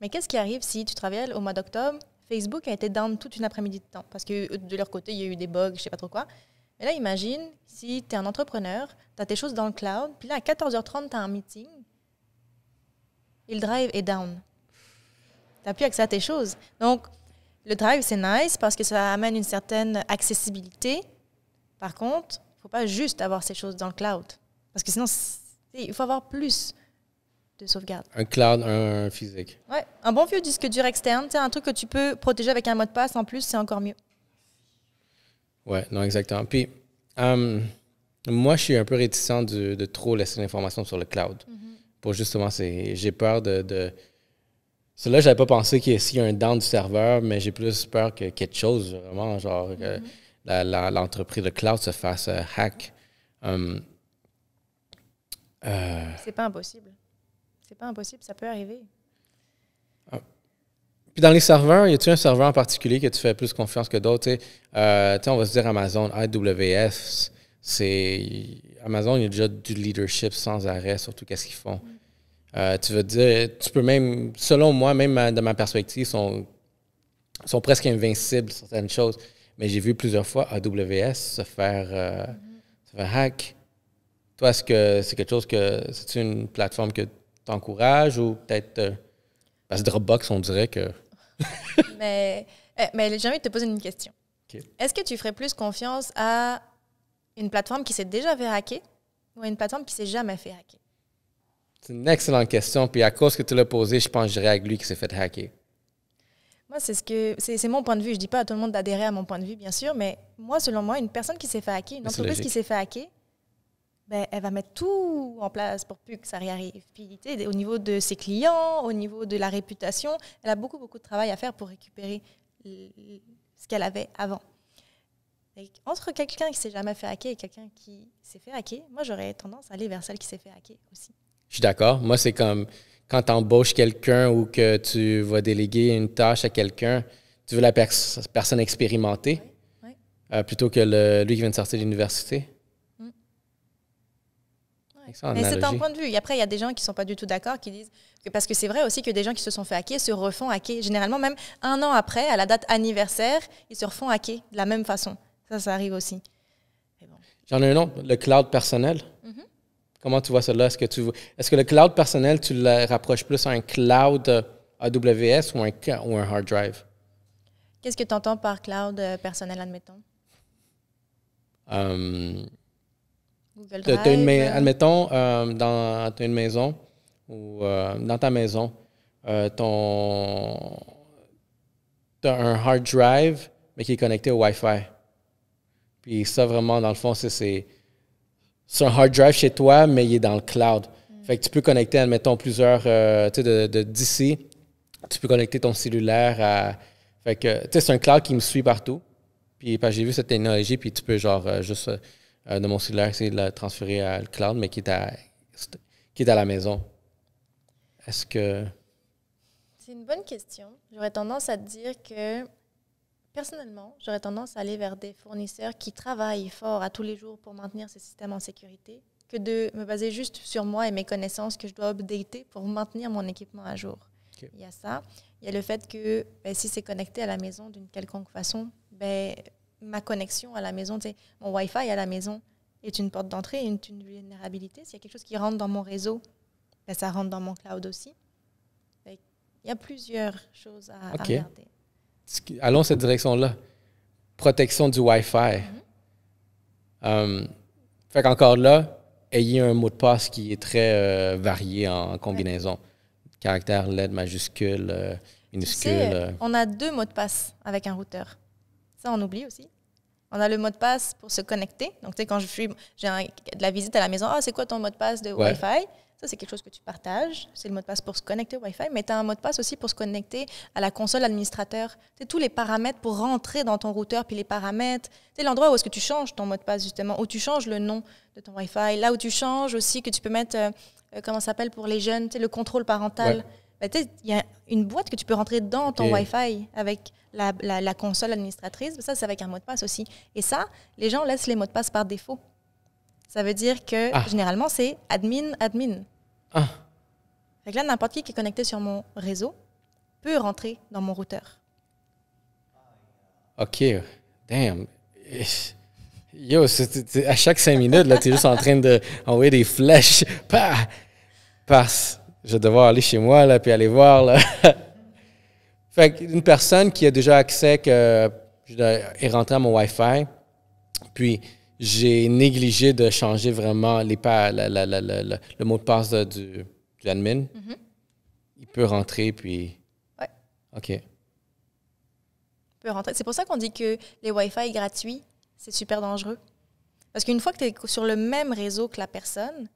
Mais qu'est-ce qui arrive si tu travailles au mois d'octobre, Facebook a été down toute une après-midi de temps? Parce que de leur côté, il y a eu des bugs, je ne sais pas trop quoi. Mais là, imagine, si tu es un entrepreneur, tu as tes choses dans le cloud, puis là, à 14h30, tu as un meeting, et le drive est down. Tu n'as plus accès à tes choses. Donc, le drive, c'est nice parce que ça amène une certaine accessibilité. Par contre, il ne faut pas juste avoir ces choses dans le cloud. Parce que sinon, il faut avoir plus de sauvegarde. Un cloud, un physique. Oui, un bon vieux disque dur externe, un truc que tu peux protéger avec un mot de passe en plus, c'est encore mieux. Oui, non, exactement. Puis, moi, je suis un peu réticent de trop laisser l'information sur le cloud. Pour justement, j'ai peur de... Cela, je n'avais pas pensé qu'il y a un down du serveur, mais j'ai plus peur que quelque chose, vraiment, genre que l'entreprise, le cloud se fasse hack. C'est pas impossible. C'est pas impossible, ça peut arriver. Puis dans les serveurs, y a-t-il un serveur en particulier que tu fais plus confiance que d'autres? On va se dire Amazon, AWS, Amazon, il y a déjà du leadership sans arrêt sur tout ce qu'ils font. Tu veux dire, tu peux même, selon moi, même de ma perspective, sont presque invincibles sur certaines choses. Mais j'ai vu plusieurs fois AWS se faire hack. Toi, est-ce que c'est quelque chose c'est une plateforme que tu encourages ou peut-être parce que Dropbox, on dirait que... mais j'ai envie de te poser une question. Okay. Est-ce que tu ferais plus confiance à une plateforme qui s'est déjà fait hacker ou à une plateforme qui ne s'est jamais fait hacker? C'est une excellente question. Puis à cause que tu l'as posée, je pense que je dirais avec lui qui s'est fait hacker. Moi, c'est mon point de vue. Je ne dis pas à tout le monde d'adhérer à mon point de vue, bien sûr, mais moi, selon moi, une personne qui s'est fait hacker, une entreprise qui s'est fait hacker, ben, elle va mettre tout en place pour plus que ça réarrive. Puis, tu sais, au niveau de ses clients, au niveau de la réputation, elle a beaucoup, beaucoup de travail à faire pour récupérer ce qu'elle avait avant. Et entre quelqu'un qui ne s'est jamais fait hacker et quelqu'un qui s'est fait hacker, moi, j'aurais tendance à aller vers celle qui s'est fait hacker aussi. Je suis d'accord. Moi, c'est comme quand tu embauches quelqu'un ou que tu vas déléguer une tâche à quelqu'un, tu veux la personne expérimentée plutôt que lui qui vient de sortir de l'université. Mais c'est un point de vue. Et après, il y a des gens qui ne sont pas du tout d'accord, qui disent que parce que c'est vrai aussi que des gens qui se sont fait hacker se refont hacker. Généralement, même 1 an après, à la date anniversaire, ils se refont hacker de la même façon. Ça arrive aussi. Bon. J'en ai un autre, le cloud personnel. Comment tu vois ça là? Est-ce que le cloud personnel, tu le rapproches plus à un cloud AWS ou un hard drive? Qu'est-ce que tu entends par cloud personnel, admettons? Google Drive. Admettons, tu as une maison ou dans ta maison, tu as un hard drive, mais qui est connecté au Wi-Fi. Puis ça, vraiment, dans le fond, c'est un hard drive chez toi, mais il est dans le cloud. Fait que tu peux connecter, admettons, plusieurs, tu sais, d'ici, tu peux connecter ton cellulaire à... Fait que, tu sais, c'est un cloud qui me suit partout. Puis parce que j'ai vu cette technologie, puis tu peux genre juste de mon cellulaire essayer de la transférer à le cloud, mais qui est à la maison. Est-ce que... C'est une bonne question. J'aurais tendance à te dire que, personnellement, j'aurais tendance à aller vers des fournisseurs qui travaillent fort à tous les jours pour maintenir ces systèmes en sécurité, que de me baser juste sur moi et mes connaissances que je dois updater pour maintenir mon équipement à jour. Okay. Il y a ça. Il y a le fait que si c'est connecté à la maison d'une quelconque façon, ma connexion à la maison, mon Wi-Fi à la maison est une porte d'entrée, une vulnérabilité. S'il y a quelque chose qui rentre dans mon réseau, ça rentre dans mon cloud aussi. Il y a plusieurs choses à regarder. Allons cette direction-là. Protection du Wi-Fi. Fait qu'encore là, ayez un mot de passe qui est très varié en combinaison. Ouais. Caractère, lettres, majuscules, minuscules. On a 2 mots de passe avec un routeur. Ça, on oublie aussi. On a le mot de passe pour se connecter. Donc, tu sais, quand j'ai de la visite à la maison, c'est quoi ton mot de passe de Wi-Fi? Ça, c'est quelque chose que tu partages. C'est le mot de passe pour se connecter au Wi-Fi. Mais tu as un mot de passe aussi pour se connecter à la console administrateur. Tu sais, tous les paramètres pour rentrer dans ton routeur, puis les paramètres. Tu sais, l'endroit où est-ce que tu changes ton mot de passe, justement, où tu changes le nom de ton Wi-Fi. Là où tu changes aussi, que tu peux mettre, comment ça s'appelle pour les jeunes, tu sais, le contrôle parental. Ouais. Tu sais, il y a une boîte que tu peux rentrer dans ton Wi-Fi avec la console administratrice. Ça, c'est avec un mot de passe aussi. Et ça, les gens laissent les mots de passe par défaut. Ça veut dire que, généralement, c'est admin. Fait que là, n'importe qui est connecté sur mon réseau peut rentrer dans mon routeur. OK. Damn. Yo, à chaque 5 minutes, là, tu es juste en train d'envoyer des flèches. Passe. Je vais devoir aller chez moi, là, puis aller voir, là. Fait qu'une personne qui a déjà accès, est rentrée à mon Wi-Fi, puis j'ai négligé de changer vraiment le mot de passe du admin. Il peut rentrer, puis... Ouais. OK. Il peut rentrer. C'est pour ça qu'on dit que les Wi-Fi gratuits, c'est super dangereux. Parce qu'une fois que tu es sur le même réseau que la personne,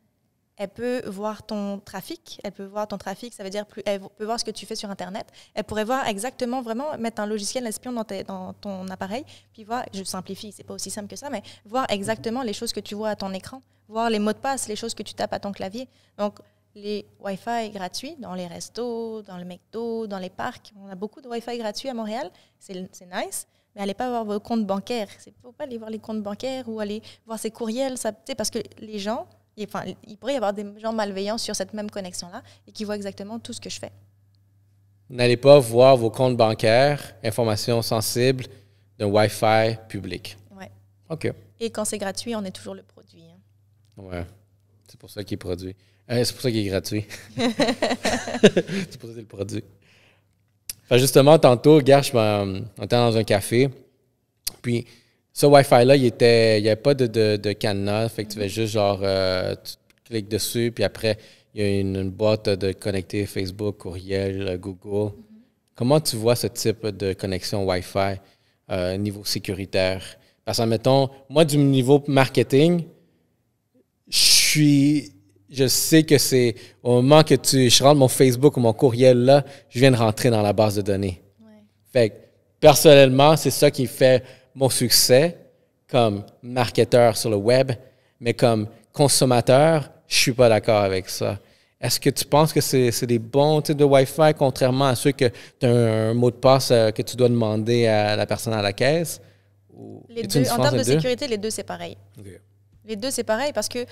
elle peut voir ton trafic. Ça veut dire elle peut voir ce que tu fais sur Internet. Elle pourrait voir exactement, vraiment mettre un logiciel espion dans ton appareil, puis voir, je simplifie, c'est pas aussi simple que ça, mais voir exactement les choses que tu vois à ton écran, voir les mots de passe, les choses que tu tapes à ton clavier. Donc, les Wi-Fi gratuits dans les restos, dans le McDo, dans les parcs, on a beaucoup de Wi-Fi gratuits à Montréal, c'est nice, mais allez pas voir vos comptes bancaires. Il ne faut pas aller voir les comptes bancaires ou aller voir ses courriels, parce que les gens... il pourrait y avoir des gens malveillants sur cette même connexion-là et qui voient exactement tout ce que je fais. N'allez pas voir vos comptes bancaires, informations sensibles d'un Wi-Fi public. Oui. OK. Et quand c'est gratuit, on est toujours le produit. Ouais. C'est pour ça qu'il est produit. C'est pour ça qu'il est gratuit. C'est pour ça que c'est le produit. Fait justement, tantôt, regarde, on était dans un café, puis ce Wi-Fi-là, il n'y avait pas de cadenas. Fait que tu fais juste genre, tu cliques dessus, puis après, il y a une boîte de connecter Facebook, courriel, Google. Comment tu vois ce type de connexion Wi-Fi niveau sécuritaire? Parce que, mettons, moi, du niveau marketing, je sais que c'est au moment que je rentre mon Facebook ou mon courriel là, je viens de rentrer dans la base de données. Ouais. Fait que, personnellement, c'est ça qui fait mon succès comme marketeur sur le web, mais comme consommateur, je suis pas d'accord avec ça. Est-ce que tu penses que c'est des bons types de Wi-Fi, contrairement à ceux que tu as un mot de passe que tu dois demander à la personne à la caisse? Les deux, en termes de sécurité, les deux, c'est pareil. Okay. Les deux, c'est pareil parce que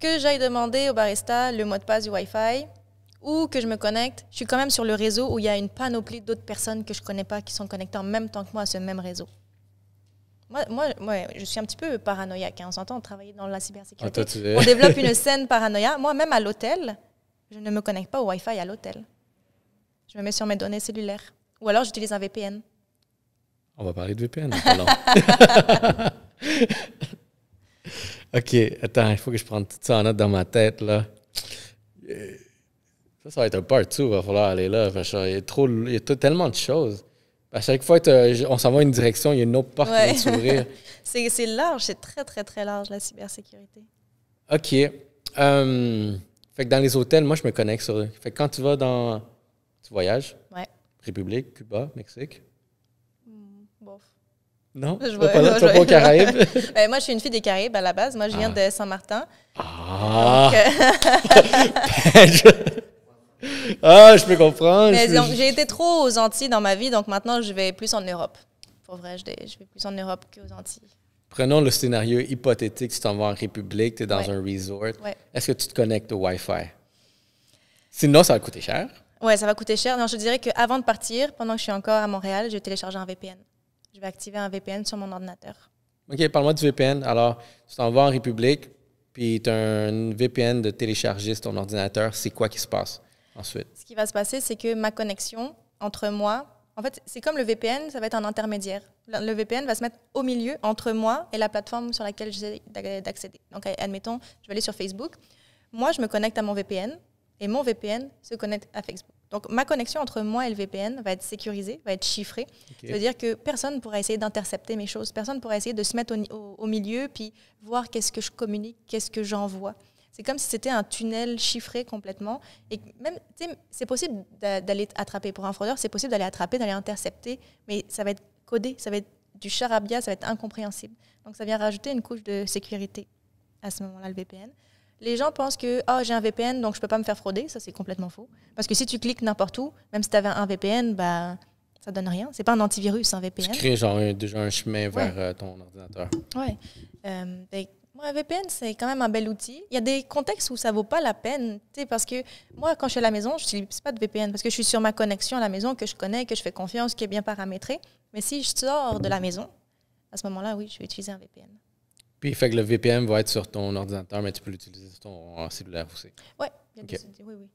j'aille demander au barista le mot de passe du Wi-Fi ou que je me connecte, je suis quand même sur le réseau où il y a une panoplie d'autres personnes que je connais pas qui sont connectées en même temps que moi à ce même réseau. Moi, je suis un petit peu paranoïaque. On s'entend travailler dans la cybersécurité. On développe une saine paranoïa. Moi, même à l'hôtel, je ne me connecte pas au Wi-Fi à l'hôtel. Je me mets sur mes données cellulaires. Ou alors, j'utilise un VPN. On va parler de VPN. OK, attends, il faut que je prenne tout ça en note dans ma tête, là. Ça va être un part 2, il va falloir aller là. Il y a tellement de choses. À chaque fois on s'en va une direction, il y a une autre porte qui va s'ouvrir. C'est large, c'est très, très, très large, la cybersécurité. OK. Fait que dans les hôtels, moi, je me connecte sur... Fait que quand tu vas tu voyages, ouais. République, Cuba, Mexique. Bof. Non? Je Tu vois- vas je vois- pas aux Caraïbes? Moi, je suis une fille des Caraïbes à la base. Moi, je viens de Saint-Martin. Ah! Donc, Ah, je peux comprendre. mais Je donc, peux- j'ai été trop aux Antilles dans ma vie, donc maintenant, je vais plus en Europe. Pour vrai, je vais plus en Europe qu'aux Antilles. Prenons le scénario hypothétique, tu t'en vas en République, tu es dans Ouais. un resort. Ouais. Est-ce que tu te connectes au Wi-Fi? Sinon, ça va coûter cher. Ouais, ça va coûter cher. Non, je dirais qu'avant de partir, pendant que je suis encore à Montréal, je vais télécharger un VPN. Je vais activer un VPN sur mon ordinateur. OK, parle-moi du VPN. Alors, tu t'en vas en République, puis tu as un VPN de télécharger sur ton ordinateur. C'est quoi qui se passe ensuite? Ce qui va se passer, c'est que ma connexion entre moi, en fait, c'est comme le VPN, ça va être un intermédiaire. Le VPN va se mettre au milieu entre moi et la plateforme sur laquelle j'essaie d'accéder. Donc, admettons, je vais aller sur Facebook. Moi, je me connecte à mon VPN et mon VPN se connecte à Facebook. Donc, ma connexion entre moi et le VPN va être sécurisée, va être chiffrée. OK. Ça veut dire que personne ne pourra essayer d'intercepter mes choses. Personne ne pourra essayer de se mettre au milieu puis voir qu'est-ce que je communique, qu'est-ce que j'envoie. C'est comme si c'était un tunnel chiffré complètement. Et même, tu sais, c'est possible d'aller attraper. Pour un fraudeur, c'est possible d'aller attraper, d'aller intercepter, mais ça va être codé, ça va être du charabia, ça va être incompréhensible. Donc, ça vient rajouter une couche de sécurité à ce moment-là, le VPN. Les gens pensent que j'ai un VPN, donc je ne peux pas me faire frauder. Ça, c'est complètement faux. Parce que si tu cliques n'importe où, même si tu avais un VPN, bah, ça donne rien. C'est pas un antivirus, un Tu VPN. crées déjà un chemin vers ton ordinateur. Ouais. Moi, un VPN, c'est quand même un bel outil. Il y a des contextes où ça vaut pas la peine, tu sais, parce que moi, quand je suis à la maison, je n'utilise pas de VPN parce que je suis sur ma connexion à la maison que je connais, que je fais confiance, qui est bien paramétrée. Mais si je sors de la maison, à ce moment-là, oui, je vais utiliser un VPN. Puis, fait que le VPN va être sur ton ordinateur, mais tu peux l'utiliser sur ton cellulaire aussi. Ouais, il y a Ok. oui, oui.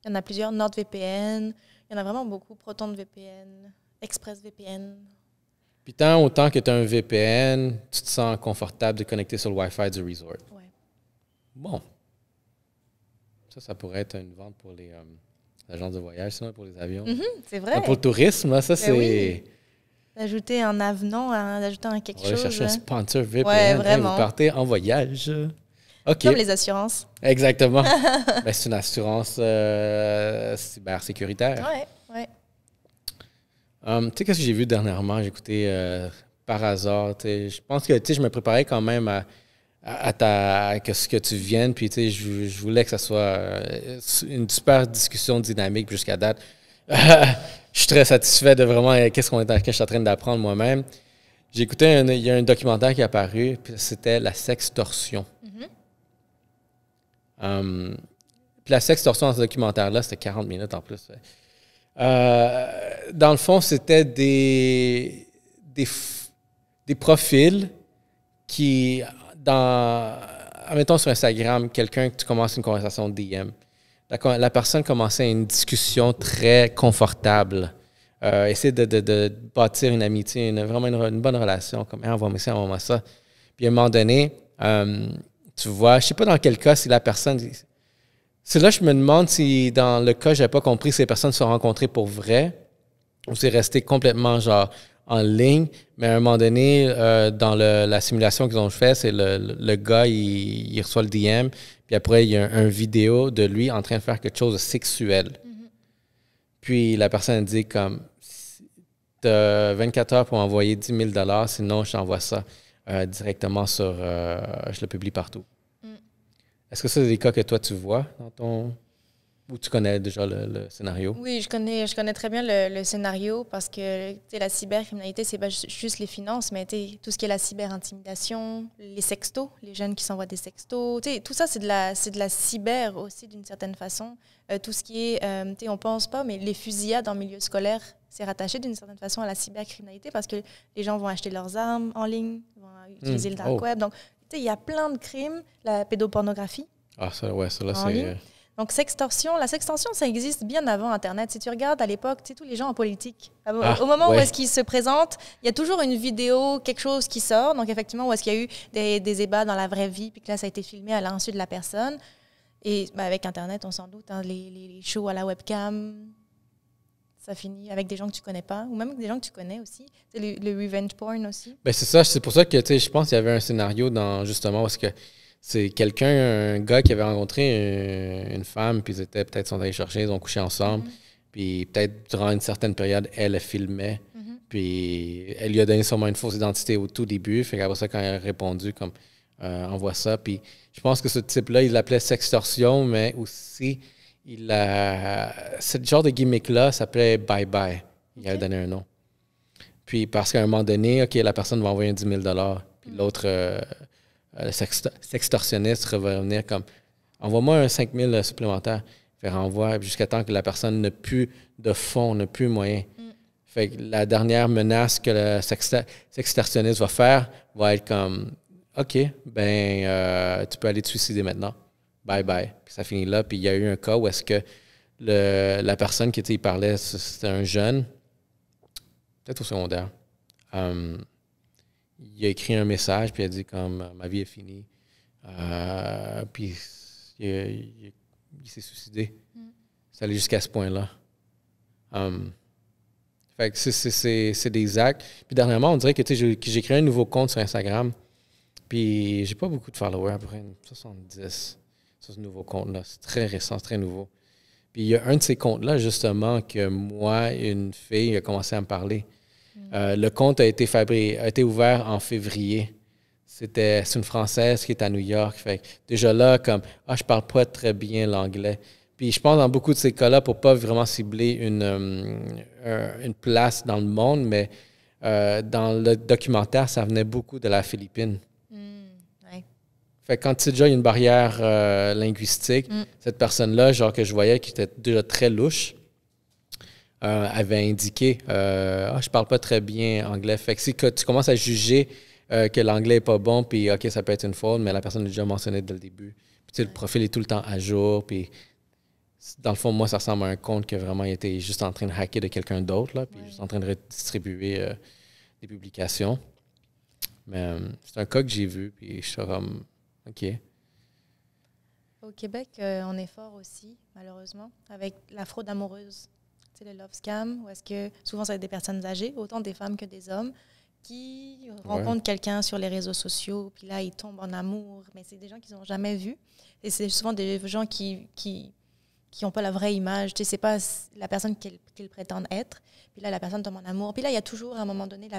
Il y en a plusieurs, NordVPN, il y en a vraiment beaucoup, ProtonVPN, ExpressVPN. Puis, tant autant que tu as un VPN, tu te sens confortable de connecter sur le Wi-Fi du resort. Ouais. Bon. Ça pourrait être une vente pour les agences de voyage, sinon pour les avions. C'est vrai. Pour le tourisme, là, ça, c'est... oui. D'ajouter un avenant, d'ajouter un quelque On va aller chose. chercher un sponsor VPN. Ouais, Hey, vraiment. vous partez en voyage. OK. Comme les assurances. Exactement. Ben, c'est une assurance cybersécuritaire. Ouais, ouais. Tu sais, qu'est-ce que j'ai vu dernièrement? J'ai écouté par hasard. Je pense que je me préparais quand même à ce que tu viennes. Puis je voulais que ça soit une super discussion dynamique jusqu'à date. Je suis très satisfait de vraiment qu'est-ce que je suis en train d'apprendre moi-même. J'ai écouté, il y a un documentaire qui est apparu, puis c'était la sextorsion. Puis la sextorsion dans ce documentaire-là, c'était 40 minutes en plus. Dans le fond, c'était des profils qui, admettons sur Instagram, quelqu'un que tu commences une conversation DM. La personne commençait une discussion très confortable. Essayer de bâtir une amitié, vraiment une bonne relation. Comme, envoie-moi ça, envoie-moi ça. Puis à un moment donné, tu vois, je ne sais pas dans quel cas, si la personne... C'est là que je me demande si, dans le cas, je n'avais pas compris si les personnes se sont rencontrées pour vrai ou c'est resté complètement genre en ligne. Mais à un moment donné, dans la simulation qu'ils ont fait, c'est le gars, il reçoit le DM, puis après, il y a un vidéo de lui en train de faire quelque chose de sexuel. Puis la personne dit comme, tu as 24 heures pour envoyer 10 000 $, sinon je t'envoie ça directement sur... je le publie partout. Est-ce que c'est des cas que toi, tu vois dans ton... Ou tu connais déjà le scénario? Oui, je connais très bien le scénario parce que la cybercriminalité, c'est pas juste les finances, mais tout ce qui est la cyberintimidation, les sextos, les jeunes qui s'envoient des sextos, tout ça, c'est de la cyber aussi d'une certaine façon. Tout ce qui est, on pense pas, mais les fusillades en milieu scolaire, c'est rattaché d'une certaine façon à la cybercriminalité parce que les gens vont acheter leurs armes en ligne, vont utiliser le dark web. Donc, il y a plein de crimes, la pédopornographie. Ah, ça, ouais, ça là, en c'est... ligne. Donc, la sextorsion, ça existe bien avant Internet. Si tu regardes à l'époque, tous les gens en politique, au moment où est-ce qu'ils se présentent, il y a toujours une vidéo, quelque chose qui sort. Donc, effectivement, où est-ce qu'il y a eu des débats dans la vraie vie, puis que là, ça a été filmé à l'insu de la personne. Et avec Internet, on s'en doute, les shows à la webcam, ça finit avec des gens que tu connais pas, ou même avec des gens que tu connais aussi. C'est le revenge porn aussi. Ben c'est ça, c'est pour ça que je pense qu'il y avait un scénario dans justement parce que c'est un gars qui avait rencontré une femme, puis ils étaient peut-être sont allés chercher, ils ont couché ensemble, puis peut-être durant une certaine période, elle filmait Puis elle lui a donné sûrement une fausse identité au tout début. Fait qu'après ça, quand elle a répondu, comme envoie ça. Puis je pense que ce type-là, il l'appelait sextorsion, mais aussi, ce genre de gimmick-là s'appelait Bye Bye. Il a donné un nom. Puis parce qu'à un moment donné, OK, la personne va envoyer un 10 000 $. Puis l'autre sextorsionniste va revenir comme envoie-moi un 5 000 supplémentaire. Fait renvoi jusqu'à temps que la personne n'a plus de fonds, n'a plus moyen. Fait que la dernière menace que le sextorsionniste va faire va être comme OK, ben tu peux aller te suicider maintenant. Bye bye. Puis ça finit là. Puis il y a eu un cas où est-ce que la personne qui il parlait, c'était un jeune, peut-être au secondaire. Il a écrit un message, puis il a dit comme ma vie est finie. Puis il s'est suicidé. C'est allé jusqu'à ce point-là. Fait que c'est des actes. Puis dernièrement, on dirait que j'ai créé un nouveau compte sur Instagram. Puis j'ai pas beaucoup de followers, à peu près 70 sur ce nouveau compte-là. C'est très récent, c'est très nouveau. Puis il y a un de ces comptes-là, justement, que moi, une fille a commencé à me parler. Le compte a été ouvert en février. C'est une Française qui est à New York. Fait que déjà là, comme je parle pas très bien l'anglais. Puis je pense dans beaucoup de ces cas-là, pour pas vraiment cibler une place dans le monde, mais dans le documentaire, ça venait beaucoup de la Philippine. Ouais. Fait que quand déjà il y a une barrière linguistique, cette personne-là, genre que je voyais qui était déjà très louche, avait indiqué je parle pas très bien anglais. Fait que si tu commences à juger que l'anglais n'est pas bon, puis OK, ça peut être une faute, mais la personne l'a déjà mentionné dès le début. Puis le profil est tout le temps à jour, puis dans le fond, moi, ça ressemble à un compte qui a vraiment été juste en train de hacker de quelqu'un d'autre, là, puis juste en train de redistribuer des publications. Mais c'est un cas que j'ai vu, puis je suis comme, OK. Au Québec, on est fort aussi, malheureusement, avec la fraude amoureuse. Tu sais, le love scam, où est-ce que souvent, ça va être des personnes âgées, autant des femmes que des hommes, qui rencontrent quelqu'un sur les réseaux sociaux, puis là, ils tombent en amour. Mais c'est des gens qu'ils n'ont jamais vus. Et c'est souvent des gens qui n'ont pas la vraie image. Tu sais, c'est pas la personne qu'ils prétendent être. Puis là, la personne tombe en amour. Puis là, il y a toujours, à un moment donné,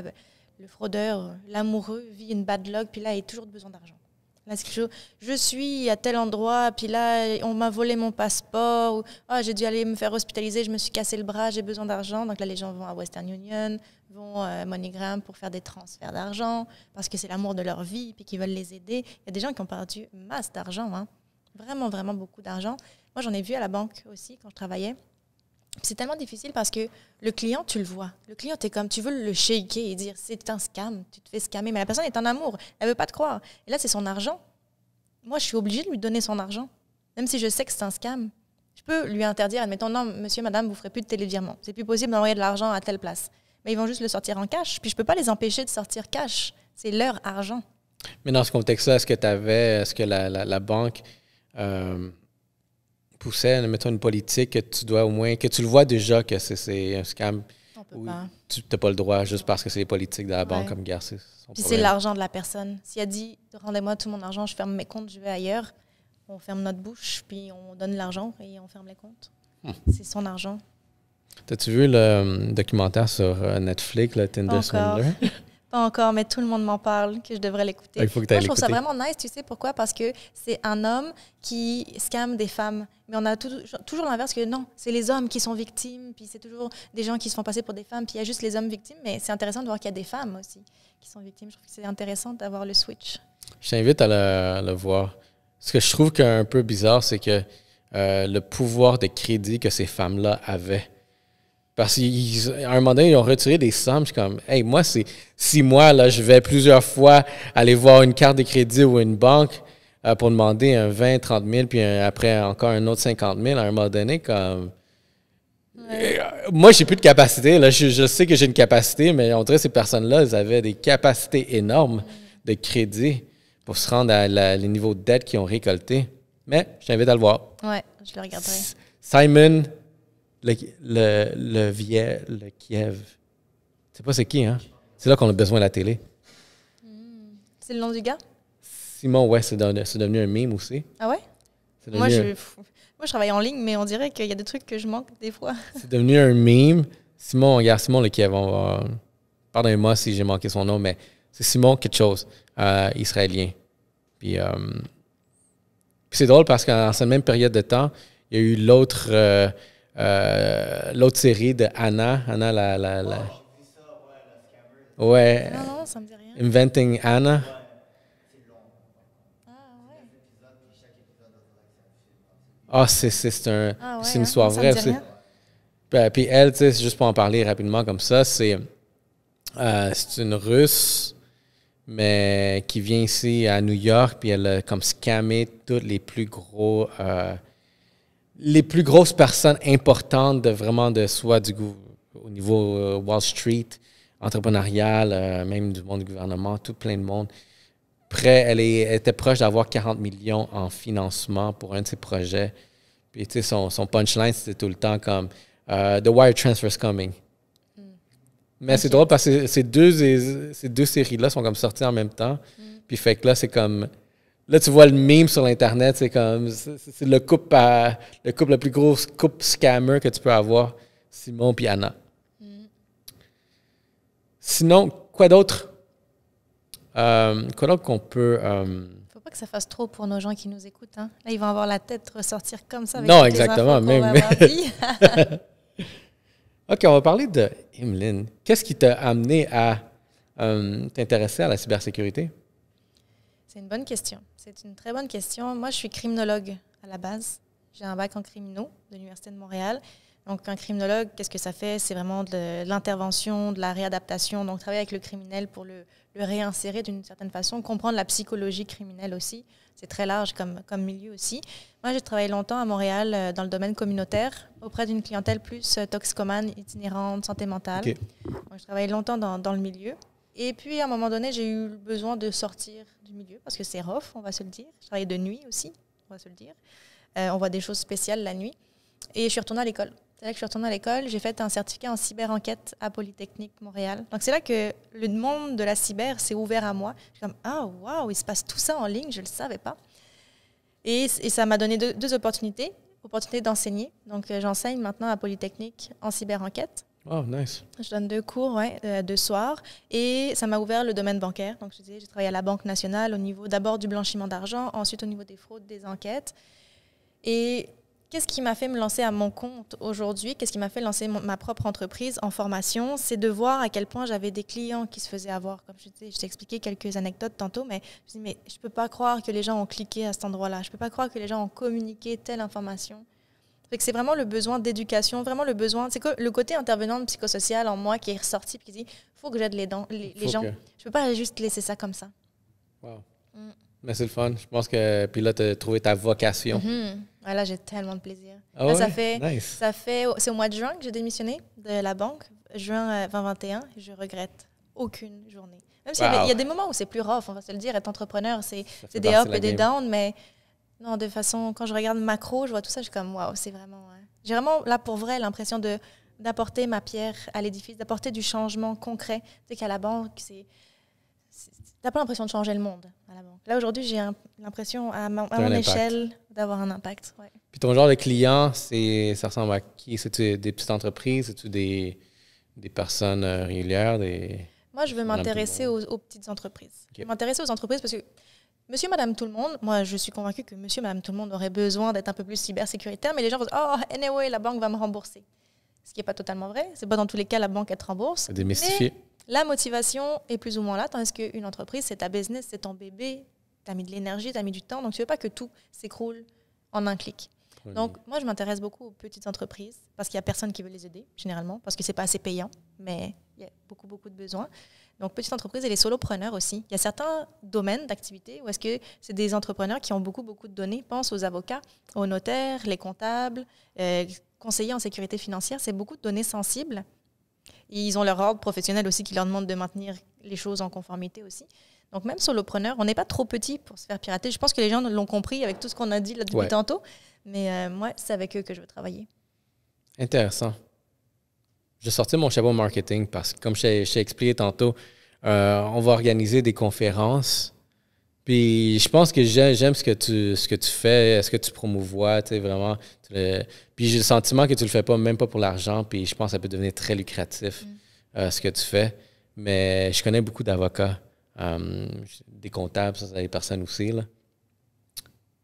le fraudeur, l'amoureux, vit une bad luck. Puis là, il a toujours besoin d'argent. Là, c'est toujours, je suis à tel endroit, puis là, on m'a volé mon passeport. Ou, j'ai dû aller me faire hospitaliser, je me suis cassé le bras, j'ai besoin d'argent. Donc là, les gens vont à Western Union, vont à MoneyGram pour faire des transferts d'argent parce que c'est l'amour de leur vie, puis qu'ils veulent les aider. Il y a des gens qui ont perdu masse d'argent, hein. Vraiment, vraiment beaucoup d'argent. Moi, j'en ai vu à la banque aussi quand je travaillais. C'est tellement difficile parce que le client, tu le vois. Le client, t'es comme, tu veux le shaker et dire, c'est un scam, tu te fais scammer. Mais la personne est en amour, elle veut pas te croire. Et là, c'est son argent. Moi, je suis obligée de lui donner son argent. Même si je sais que c'est un scam. Je peux lui interdire, admettons, non, monsieur, madame, vous ne ferez plus de télévirement. C'est plus possible d'envoyer de l'argent à telle place. Mais ils vont juste le sortir en cash. Puis je peux pas les empêcher de sortir cash. C'est leur argent. Mais dans ce contexte-là, est-ce que la banque poussait, mettons, une politique que tu dois au moins, que tu le vois déjà que c'est un scam? On peut pas. Tu n'as pas le droit juste parce que c'est les politiques de la banque comme guerre. Puis c'est l'argent de la personne. S'il a dit, rendez-moi tout mon argent, je ferme mes comptes, je vais ailleurs, on ferme notre bouche, puis on donne l'argent et on ferme les comptes. C'est son argent. T'as-tu vu le documentaire sur Netflix, le Tinder Swindler? Pas encore, mais tout le monde m'en parle, que je devrais l'écouter. Il faut que tu ailles l'écouter. Je trouve ça vraiment nice, tu sais pourquoi? Parce que c'est un homme qui scamme des femmes. Mais on a toujours l'inverse, que non, c'est les hommes qui sont victimes, puis c'est toujours des gens qui se font passer pour des femmes, puis il y a juste les hommes victimes, mais c'est intéressant de voir qu'il y a des femmes aussi qui sont victimes. Je trouve que c'est intéressant d'avoir le switch. Je t'invite à le voir. Ce que je trouve un peu bizarre, c'est que le pouvoir de crédit que ces femmes-là avaient. Parce qu'à un moment donné, ils ont retiré des sommes. Je suis comme, hey, moi, c'est 6 mois, là, je vais plusieurs fois aller voir une carte de crédit ou une banque pour demander un 20, 30 000, puis après encore un autre 50 000 à un moment donné. Comme... Ouais. Moi, j'ai plus de capacité. Là, je sais que j'ai une capacité, mais on dirait que ces personnes-là, elles avaient des capacités énormes de crédit pour se rendre à les niveaux de dette qu'ils ont récoltés. Mais je t'invite à le voir. Ouais, je le regarderai. Simon le Kiev. Je sais pas c'est qui, hein? C'est là qu'on a besoin de la télé. C'est le nom du gars? Simon, ouais, c'est devenu un meme aussi. Ah ouais? Moi, je travaille en ligne, mais on dirait qu'il y a des trucs que je manque des fois. C'est devenu un meme. Simon, regarde, Simon le Kiev, on va... pardonnez-moi si j'ai manqué son nom, mais c'est Simon quelque chose, israélien. Puis c'est drôle parce que dans cette même période de temps, il y a eu l'autre série de Anna. Anna, ouais. Non, ça me dit rien. Inventing Anna. C'est une histoire vraie. Puis elle, tu sais, juste pour en parler rapidement comme ça, c'est une Russe, mais qui vient ici à New York, puis elle a comme scammé toutes les plus grosses personnes importantes soit au niveau Wall Street, entrepreneurial, même du monde du gouvernement, tout plein de monde. Elle était proche d'avoir 40 millions en financement pour un de ses projets. Puis, tu sais, son punchline, c'était tout le temps comme The wire transfer's coming. Mais c'est drôle parce que ces deux séries-là sont comme sorties en même temps. Puis, fait que là, c'est comme. Là, tu vois le meme sur l'Internet, c'est comme. C'est le couple le plus gros couple scammer que tu peux avoir, Simon puis Anna. Sinon, quoi d'autre? Quoi d'autre qu'on peut. Faut pas que ça fasse trop pour nos gens qui nous écoutent. Hein? Là, ils vont avoir la tête ressortir comme ça. Avec Non, exactement. Même. OK, on va parler de Emeline. Qu'est-ce qui t'a amené à t'intéresser à la cybersécurité? C'est une bonne question. C'est une très bonne question. Moi, je suis criminologue à la base. J'ai un bac en criminaux de l'Université de Montréal. Donc, un criminologue, qu'est-ce que ça fait? C'est vraiment de l'intervention, de la réadaptation. Donc, travailler avec le criminel pour le réinsérer d'une certaine façon, comprendre la psychologie criminelle aussi. C'est très large comme milieu aussi. Moi, j'ai travaillé longtemps à Montréal dans le domaine communautaire, auprès d'une clientèle plus toxicomane, itinérante, santé mentale. Okay. Donc, je travaillais longtemps dans le milieu. Et puis, à un moment donné, j'ai eu besoin de sortir du milieu parce que c'est rough, on va se le dire. Je travaillais de nuit aussi, on va se le dire. On voit des choses spéciales la nuit. Et je suis retournée à l'école. C'est là que je suis retournée à l'école. J'ai fait un certificat en cyber-enquête à Polytechnique Montréal. Donc, c'est là que le monde de la cyber s'est ouvert à moi. Je suis comme, waouh, il se passe tout ça en ligne, je ne le savais pas. Et ça m'a donné deux opportunités. Opportunité d'enseigner. Donc, j'enseigne maintenant à Polytechnique en cyber-enquête. Oh, nice. Je donne 2 cours, de soir. Et ça m'a ouvert le domaine bancaire. Donc, je disais, j'ai travaillé à la Banque nationale au niveau d'abord du blanchiment d'argent, ensuite au niveau des fraudes, des enquêtes. Et qu'est-ce qui m'a fait me lancer à mon compte aujourd'hui? Qu'est-ce qui m'a fait lancer ma propre entreprise en formation? C'est de voir à quel point j'avais des clients qui se faisaient avoir. Comme je t'ai expliqué quelques anecdotes tantôt, mais je me dis, mais je ne peux pas croire que les gens ont cliqué à cet endroit-là. Je ne peux pas croire que les gens ont communiqué telle information. C'est vraiment le besoin d'éducation, vraiment le besoin... C'est que le côté intervenante psychosocial en moi qui est ressorti et qui dit, il faut que j'aide les gens. Je ne peux pas juste laisser ça comme ça. Wow. Mais c'est le fun. Je pense que... Puis là, tu as trouvé ta vocation. Ouais, là, j'ai tellement de plaisir. Ah là, ouais? C'est au mois de juin que j'ai démissionné de la banque, juin 2021. Je regrette aucune journée. Même s'il y a des moments où c'est plus rough, on va se le dire. Être entrepreneur, c'est des ups et des downs, mais non, de façon, quand je regarde macro, je vois tout ça, je suis comme, waouh, c'est vraiment... J'ai vraiment, là, pour vrai, l'impression d'apporter ma pierre à l'édifice, d'apporter du changement concret. Tu sais qu'à la banque, t'as pas l'impression de changer le monde à la banque. Là, aujourd'hui, j'ai l'impression, à mon échelle, d'avoir un impact. Ouais. Puis ton genre de client, ça ressemble à qui? C'est-tu des petites entreprises? C'est-tu des personnes régulières? Moi, je veux m'intéresser aux petites entreprises. Okay. Je veux m'intéresser aux entreprises parce que monsieur, madame, tout le monde, moi, je suis convaincue que monsieur, madame, tout le monde aurait besoin d'être un peu plus cybersécuritaire, mais les gens vont dire, anyway, la banque va me rembourser. Ce qui n'est pas totalement vrai. Ce n'est pas dans tous les cas la banque qui te rembourse. C'est démystifié. La motivation est plus ou moins là, tandis qu'une entreprise, c'est ta business, c'est ton bébé, tu as mis de l'énergie, tu as mis du temps, donc tu ne veux pas que tout s'écroule en un clic. Oui. Donc, moi, je m'intéresse beaucoup aux petites entreprises parce qu'il n'y a personne qui veut les aider, généralement, parce que ce n'est pas assez payant, mais il y a beaucoup, beaucoup de besoins. Donc, petites entreprises et les solopreneurs aussi. Il y a certains domaines d'activité où est-ce que c'est des entrepreneurs qui ont beaucoup, beaucoup de données. Pense aux avocats, aux notaires, les comptables, conseillers en sécurité financière. C'est beaucoup de données sensibles. Et ils ont leur ordre professionnel aussi qui leur demande de maintenir les choses en conformité aussi. Donc, même solopreneurs, on n'est pas trop petit pour se faire pirater. Je pense que les gens l'ont compris avec tout ce qu'on a dit là depuis tantôt. Mais moi, c'est avec eux que je veux travailler. Intéressant. J'ai sorti mon chapeau marketing parce que, comme je t'ai expliqué tantôt, on va organiser des conférences. Puis je pense que j'aime ce que tu fais, ce que tu promouvois, tu sais, vraiment. Puis j'ai le sentiment que tu le fais pas, même pas pour l'argent. Puis je pense que ça peut devenir très lucratif, ce que tu fais. mais je connais beaucoup d'avocats, des comptables, ça, des personnes aussi, là,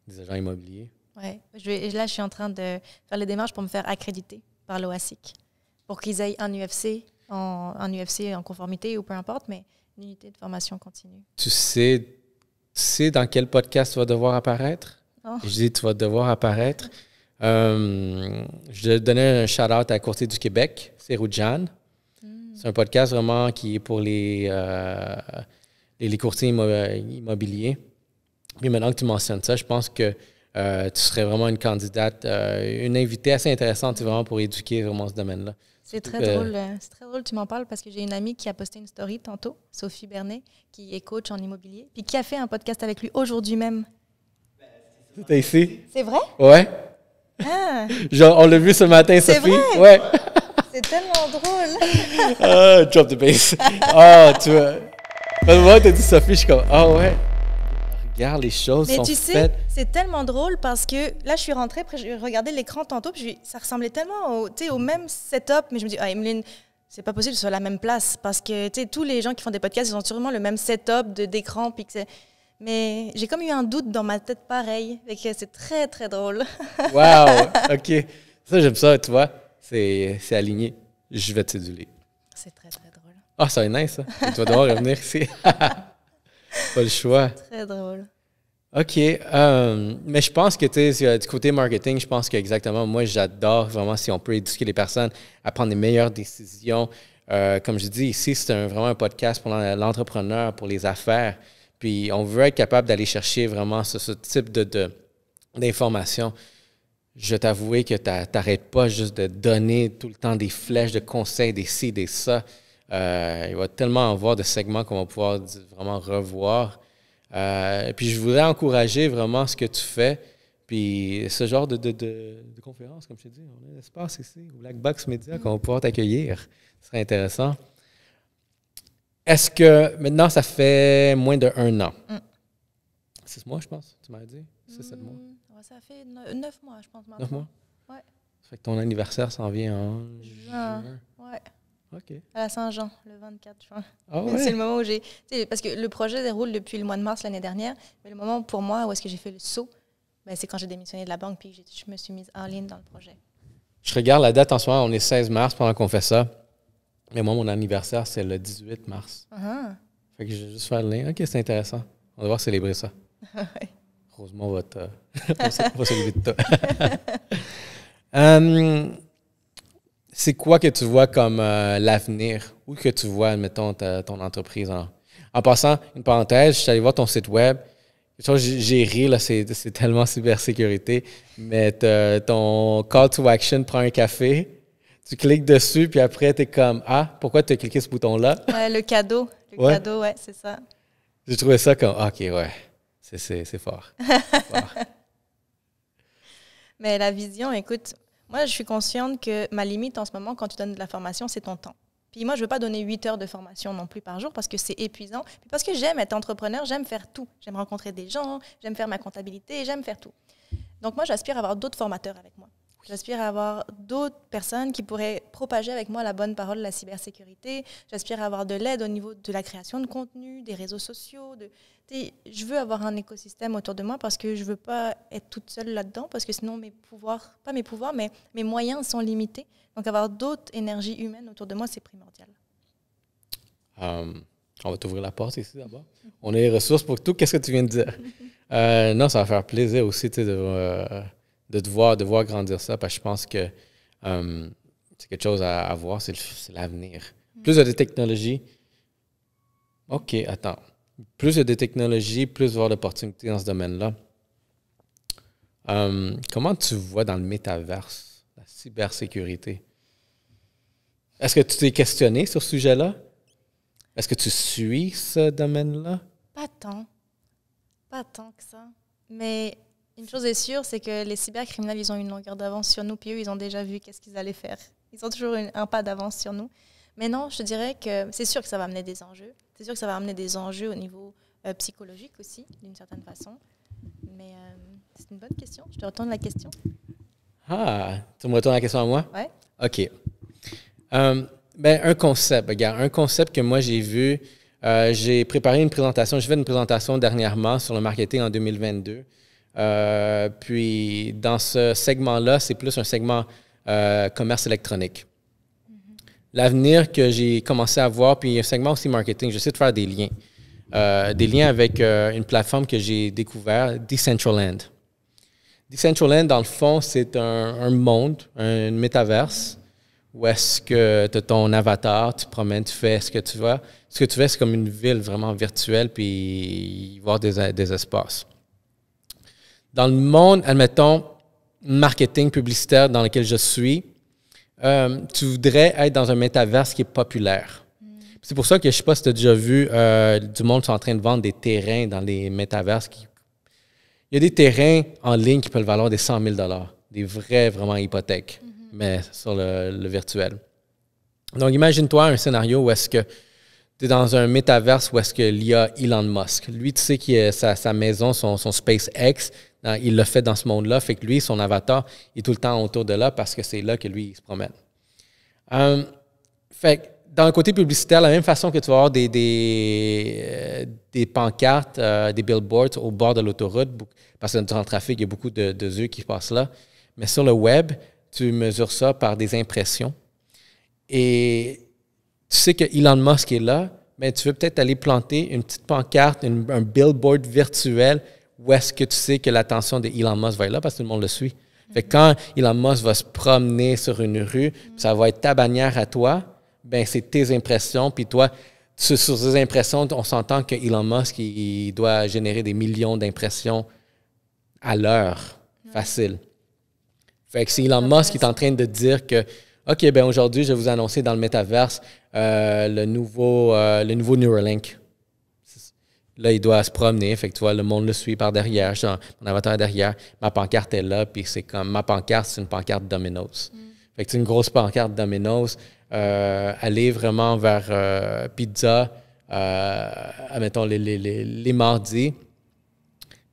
des agents immobiliers. Oui. Là, je suis en train de faire les démarches pour me faire accréditer par l'OASIC, pour qu'ils aient un UFC, un UFC en conformité ou peu importe, mais une unité de formation continue. Tu sais dans quel podcast tu vas devoir apparaître? Oh. Je dis tu vas devoir apparaître. Je donnais un shout-out à Courtier du Québec, c'est Roujane. C'est un podcast vraiment qui est pour les courtiers immobiliers. Puis maintenant que tu mentionnes ça, je pense que tu serais vraiment une candidate, une invitée assez intéressante vraiment pour éduquer vraiment ce domaine-là. C'est très drôle. C'est très drôle que tu m'en parles parce que j'ai une amie qui a posté une story tantôt, Sophie Bernet, qui est coach en immobilier, puis qui a fait un podcast avec lui aujourd'hui même. C'était ici? C'est vrai? Ouais. Ah. Genre, on l'a vu ce matin, Sophie. C'est vrai? Ouais. C'est tellement drôle. Drop the bass. Tu vois. Moi, t'as dit Sophie, je suis comme, ouais. Regarde, les choses sont faites. C'est tellement drôle parce que là, je suis rentrée, après, je regardais l'écran tantôt, puis ça ressemblait tellement au même setup, mais je me dis, Emeline, c'est pas possible que ce soit la même place parce que, tous les gens qui font des podcasts, ils ont sûrement le même setup d'écran, puis mais j'ai comme eu un doute dans ma tête pareil, et que c'est très, très drôle. Wow, OK. Ça, j'aime ça, tu vois. C'est aligné. Je vais t'éduler. C'est très, très drôle. Ah, ça va être nice, ça. Tu vas devoir revenir ici. Pas le choix. Très drôle. OK. Mais je pense que, tu sais, du côté marketing, je pense qu'exactement, moi, j'adore vraiment si on peut éduquer les personnes à prendre les meilleures décisions. Comme je dis, ici, c'est vraiment un podcast pour l'entrepreneur, pour les affaires. Puis on veut être capable d'aller chercher vraiment ce type d'informations. Je vais t'avouer que tu n'arrêtes pas juste de donner tout le temps des flèches de conseils, des ci, des ça. Il va tellement en avoir de segments qu'on va pouvoir vraiment revoir. Puis je voudrais encourager vraiment ce que tu fais. Puis ce genre de conférence, comme je t'ai dit, on a un espace ici, au Black Box Media, qu'on va pouvoir t'accueillir. Ce serait intéressant. Est-ce que maintenant, ça fait moins d'1 an? 6 mois, je pense, tu m'as dit? 6-7 mois? Ça fait 9 mois, je pense. 9 mois? Ouais. Ça fait que ton anniversaire s'en vient en juin. Ouais. OK. À la Saint-Jean, le 24 juin. Ah ouais? C'est le moment où j'ai... Parce que le projet déroule depuis le mois de mars l'année dernière, mais le moment pour moi où est-ce que j'ai fait le saut, c'est quand j'ai démissionné de la banque puis je me suis mise en ligne dans le projet. Je regarde la date en ce moment, on est 16 mars pendant qu'on fait ça. Mais moi, mon anniversaire, c'est le 18 mars. Fait que je vais juste faire le lien. OK, c'est intéressant. On va devoir célébrer ça. Ouais. Rosemont va s'occuper de toi. C'est quoi que tu vois comme l'avenir? Où que tu vois, mettons, ton entreprise? En passant, une parenthèse, je suis allé voir ton site web. J'ai ri, là, c'est tellement cybersécurité. Mais ton call to action, prends un café. Tu cliques dessus, puis après, tu es comme, pourquoi tu as cliqué ce bouton-là? Ouais, le cadeau. Cadeau, ouais, c'est ça. J'ai trouvé ça comme, OK, ouais, c'est fort. Fort. Mais la vision, écoute, moi, je suis consciente que ma limite en ce moment, quand tu donnes de la formation, c'est ton temps. Puis moi, je ne veux pas donner 8 heures de formation non plus par jour parce que c'est épuisant. Puis parce que j'aime être entrepreneur, j'aime faire tout. J'aime rencontrer des gens, j'aime faire ma comptabilité, j'aime faire tout. Donc moi, j'aspire à avoir d'autres formateurs avec moi. J'aspire à avoir d'autres personnes qui pourraient propager avec moi la bonne parole de la cybersécurité. J'aspire à avoir de l'aide au niveau de la création de contenu, des réseaux sociaux. Je veux avoir un écosystème autour de moi parce que je ne veux pas être toute seule là-dedans parce que sinon mes moyens sont limités. Donc avoir d'autres énergies humaines autour de moi, c'est primordial. On va t'ouvrir la porte ici d'abord. On a les ressources pour tout. Qu'est-ce que tu viens de dire? Non, ça va faire plaisir aussi de te voir grandir ça, parce que je pense que c'est quelque chose à voir, c'est l'avenir. Plus il y a de technologies, OK, attends. Plus il y a de technologies, plus il va y avoir d'opportunités dans ce domaine-là. Comment tu vois dans le métaverse, la cybersécurité? Est-ce que tu t'es questionné sur ce sujet-là? Est-ce que tu suis ce domaine-là? Pas tant. Pas tant que ça. Mais une chose est sûre, c'est que les cybercriminels, ils ont une longueur d'avance sur nous, puis eux, ils ont déjà vu qu'est-ce qu'ils allaient faire. Ils ont toujours un pas d'avance sur nous. Mais non, je dirais que c'est sûr que ça va amener des enjeux. C'est sûr que ça va amener des enjeux au niveau psychologique aussi, d'une certaine façon. Mais c'est une bonne question. Je te retourne la question. Tu me retournes la question à moi? Oui. OK. Ben, un concept, regarde, un concept que moi j'ai vu. J'ai préparé une présentation, j'ai fait une présentation dernièrement sur le marketing en 2022. Puis dans ce segment-là, c'est plus un segment commerce électronique. L'avenir que j'ai commencé à voir, puis un segment aussi marketing, j'essaie de faire des liens. Des liens avec une plateforme que j'ai découvert, Decentraland. Decentraland, dans le fond, c'est un monde, un métaverse, où est-ce que tu as ton avatar, tu te promènes, tu fais ce que tu veux. Ce que tu fais, c'est comme une ville vraiment virtuelle, puis voir des espaces. Dans le monde, admettons, marketing publicitaire dans lequel je suis, tu voudrais être dans un métaverse qui est populaire. C'est pour ça que je ne sais pas si tu as déjà vu du monde qui sont en train de vendre des terrains dans les métaverses. Il y a des terrains en ligne qui peuvent valoir des 100 000 $, des vrais, vraiment hypothèques, mais sur le virtuel. Donc, imagine-toi un scénario où est-ce que tu es dans un métaverse où est-ce qu'il y a Elon Musk. Lui, tu sais qu'il a sa maison, son SpaceX, il l'a fait dans ce monde-là, fait que lui, son avatar, il est tout le temps autour de là parce que c'est là que lui, il se promène. Fait que dans le côté publicitaire, de la même façon que tu vas avoir des pancartes, des billboards au bord de l'autoroute, parce que dans le trafic, il y a beaucoup de yeux qui passent là. Mais sur le web, tu mesures ça par des impressions. Et tu sais que Elon Musk est là, mais tu veux peut-être aller planter une petite pancarte, un billboard virtuel où est-ce que tu sais que l'attention de Elon Musk va être là parce que tout le monde le suit. Fait que quand Elon Musk va se promener sur une rue, ça va être ta bannière à toi, ben c'est tes impressions, puis toi, sur ces impressions, on s'entend que Elon Musk, il doit générer des millions d'impressions à l'heure, facile. Fait que c'est Elon Musk qui est en train de dire que, OK, ben aujourd'hui, je vais vous annoncer dans le métaverse le nouveau Neuralink. Là, il doit se promener. Fait que tu vois, le monde le suit par derrière. Mon avatar est derrière. Ma pancarte est là. Puis c'est comme, ma pancarte, c'est une pancarte Domino's. Fait que c'est une grosse pancarte Domino's. Aller vraiment vers pizza, admettons, les mardis.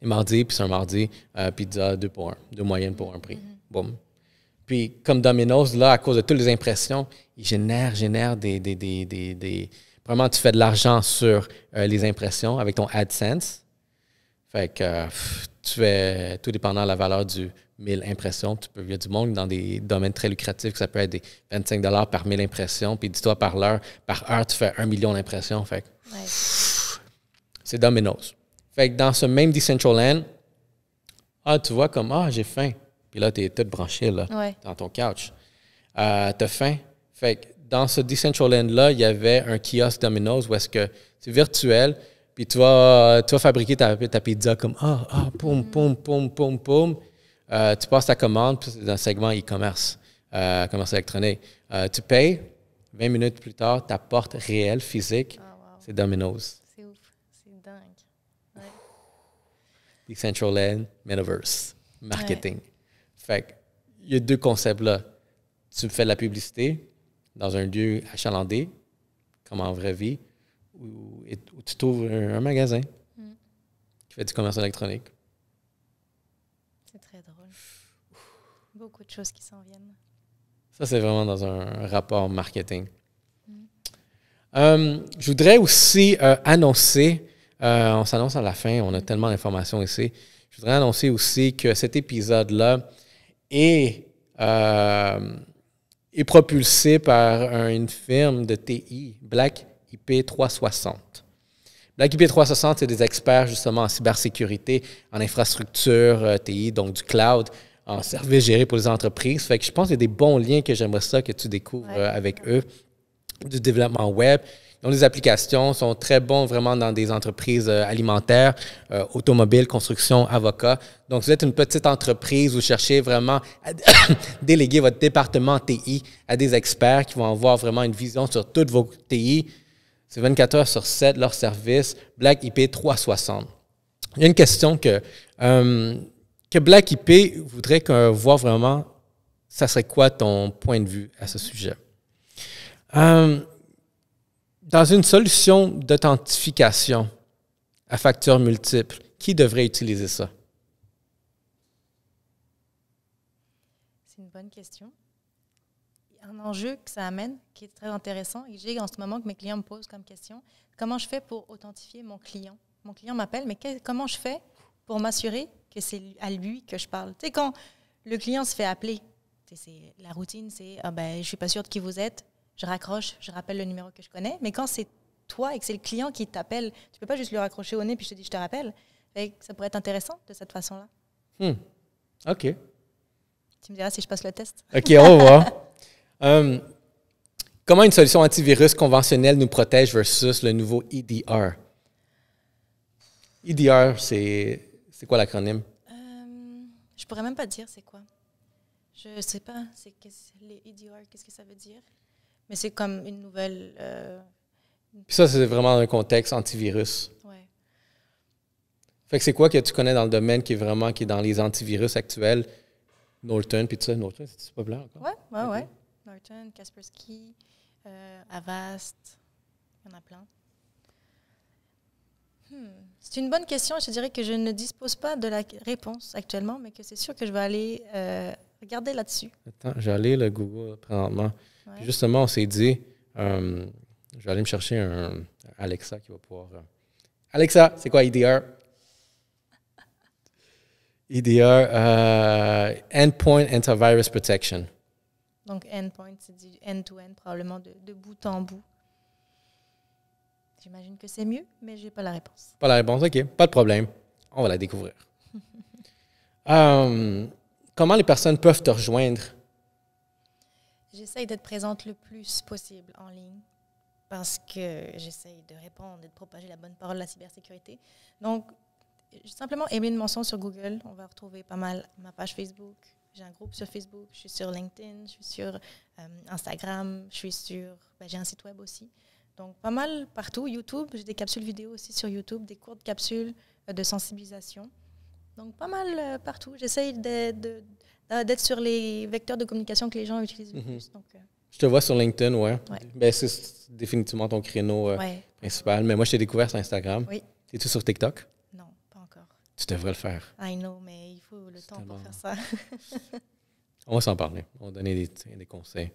Les mardis, puis c'est un mardi, pizza 2 pour 1. 2 moyennes pour un prix. Boum. Puis, comme Domino's, là, à cause de toutes les impressions, il génère des vraiment, tu fais de l'argent sur les impressions avec ton AdSense. Fait que tu fais, tout dépendant de la valeur du 1000 impressions, il y a du monde dans des domaines très lucratifs, que ça peut être des 25 $ par 1000 impressions. Puis dis-toi, par heure, tu fais 1 million d'impressions. Fait que c'est Domino's. Fait que dans ce même Decentraland, tu vois comme, j'ai faim. Puis là, tu es tout branché là, dans ton couch. Tu as faim. Fait que dans ce Decentraland-là, il y avait un kiosque Domino's où est-ce que c'est virtuel, puis tu vas fabriquer ta pizza comme poum, poum, poum, poum, poum. Tu passes ta commande, puis c'est dans le segment e-commerce, commerce électronique. Tu payes, 20 minutes plus tard, ta porte réelle, physique, c'est Domino's. C'est ouf, c'est dingue. Ouais. Decentraland, Metaverse, marketing. Fait que, il y a deux concepts là. Tu fais de la publicité dans un lieu achalandé, comme en vraie vie, où tu trouves un magasin qui fait du commerce électronique. C'est très drôle. Beaucoup de choses qui s'en viennent. Ça, c'est vraiment dans un rapport marketing. Je voudrais aussi annoncer, on s'annonce à la fin, on a tellement d'informations ici. Je voudrais annoncer aussi que cet épisode-là est propulsé par une firme de TI, Black IP 360. Black IP 360, c'est des experts justement en cybersécurité, en infrastructure TI, donc du cloud, en services gérés pour les entreprises. Fait que je pense qu'il y a des bons liens que j'aimerais ça que tu découvres avec eux, du développement web. Ils ont des applications, sont très bons vraiment dans des entreprises alimentaires, automobiles, construction, avocats. Donc, vous êtes une petite entreprise, vous cherchez vraiment à déléguer votre département TI à des experts qui vont avoir vraiment une vision sur toutes vos TI. C'est 24 heures sur 7, leur service, Black IP 360. Il y a une question que Black IP voudrait voir vraiment, ça serait quoi ton point de vue à ce sujet? Dans une solution d'authentification à facteurs multiples, qui devrait utiliser ça? C'est une bonne question. un enjeu que ça amène, qui est très intéressant et que j'ai en ce moment que mes clients me posent comme question. Comment je fais pour authentifier mon client? Mon client m'appelle, mais comment je fais pour m'assurer que c'est à lui que je parle? Tu sais, quand le client se fait appeler, la routine, c'est « Ah ben, je ne suis pas sûre de qui vous êtes », je raccroche, je rappelle le numéro que je connais. Mais quand c'est toi et que c'est le client qui t'appelle, tu ne peux pas juste lui raccrocher au nez puis je te dis « Je te rappelle ». Ça pourrait être intéressant de cette façon-là. OK. Tu me diras si je passe le test. OK, on va voir. Comment une solution antivirus conventionnelle nous protège versus le nouveau EDR? EDR, c'est quoi l'acronyme? Je pourrais même pas te dire c'est quoi. Je sais pas. Les EDR, qu'est-ce que ça veut dire? Mais c'est comme une nouvelle... Puis ça, c'est vraiment un contexte antivirus. Ouais. Fait que c'est quoi que tu connais dans le domaine qui est dans les antivirus actuels? Norton, puis tout ça. Norton, c'est populaire encore? Ouais. Norton, Kaspersky, Avast, il y en a plein. C'est une bonne question. Je dirais que je ne dispose pas de la réponse actuellement, mais que c'est sûr que je vais aller regarder là-dessus. Attends, j'ai allé le Google présentement. Ouais. Puis justement, on s'est dit, je vais aller me chercher un Alexa qui va pouvoir... Alexa, c'est quoi EDR? EDR, Endpoint Antivirus Protection. Donc, endpoint, c'est du end-to-end, probablement de bout en bout. J'imagine que c'est mieux, mais je n'ai pas la réponse. Pas la réponse, OK. Pas de problème. On va la découvrir. Comment les personnes peuvent te rejoindre? J'essaye d'être présente le plus possible en ligne parce que j'essaye de répondre et de propager la bonne parole de la cybersécurité. Donc, simplement Emeline Monson sur Google. On va retrouver pas mal ma page Facebook. J'ai un groupe sur Facebook. Je suis sur LinkedIn. Je suis sur Instagram. J'ai un site web aussi. Donc, pas mal partout. YouTube, j'ai des capsules vidéo aussi sur YouTube, des courtes capsules de sensibilisation. Donc, pas mal partout. J'essaye d'être sur les vecteurs de communication que les gens utilisent le plus. Donc, je te vois sur LinkedIn, ouais. Ben, c'est définitivement ton créneau principal. Mais moi, je t'ai découvert sur Instagram. Oui. Es-tu sur TikTok? Non, pas encore. Tu devrais le faire. I know, mais il faut le temps pour faire ça. On va s'en parler. On va donner des conseils.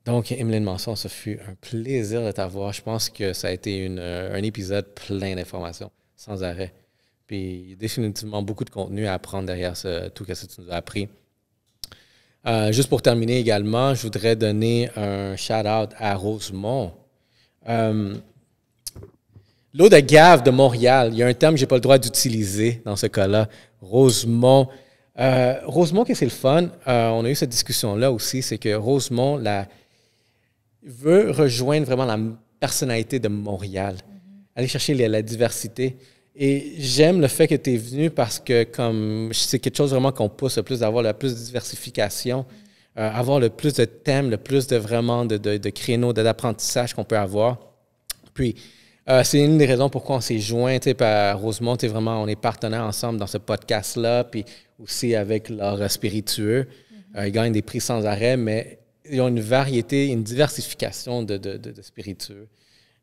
Donc, Emeline Monson, ça fut un plaisir de t'avoir. Je pense que ça a été un épisode plein d'informations, sans arrêt. Puis, il y a définitivement beaucoup de contenu à apprendre derrière tout ce que tu nous as appris. Juste pour terminer également, je voudrais donner un shout-out à Rosemont. L'eau de Gave de Montréal, il y a un terme que je n'ai pas le droit d'utiliser dans ce cas-là. Rosemont. Rosemont, qu'est-ce que c'est le fun? On a eu cette discussion-là aussi, c'est que Rosemont veut rejoindre vraiment la personnalité de Montréal, aller chercher la diversité. Et j'aime le fait que tu es venu parce que c'est quelque chose vraiment qu'on pousse le plus, d'avoir le plus de diversification, avoir le plus de thèmes, le plus de créneaux, d'apprentissage qu'on peut avoir. Puis, c'est une des raisons pourquoi on s'est joints. Par Rosemont, on est partenaires ensemble dans ce podcast-là, puis aussi avec leur spiritueux. Ils gagnent des prix sans arrêt, mais ils ont une variété, une diversification de spiritueux.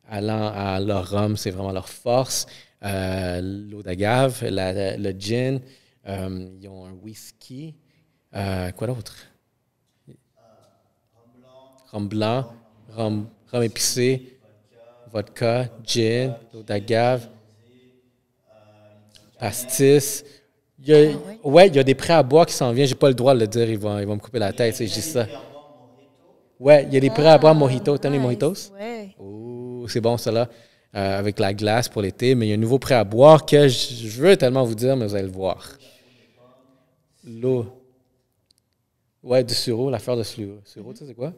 Allant à leur rhum, c'est vraiment leur force. L'eau d'agave, le gin. Ils ont un whisky. Quoi d'autre? Rhum blanc, rhum épicé, vodka, gin, l'eau d'agave, pastis. Il y a des prêts à boire qui s'en viennent. Je n'ai pas le droit de le dire. Ils vont me couper la tête si je dis ça. Ouais, il y a des prêts à boire mojito. T'aimes les mojitos? Oui. Oh, c'est bon, ça là. Avec la glace pour l'été. Mais il y a un nouveau prêt à boire que je veux tellement vous dire, mais vous allez le voir. L'eau. Ouais, du sureau, la fleur de sureau. Tu sais c'est quoi?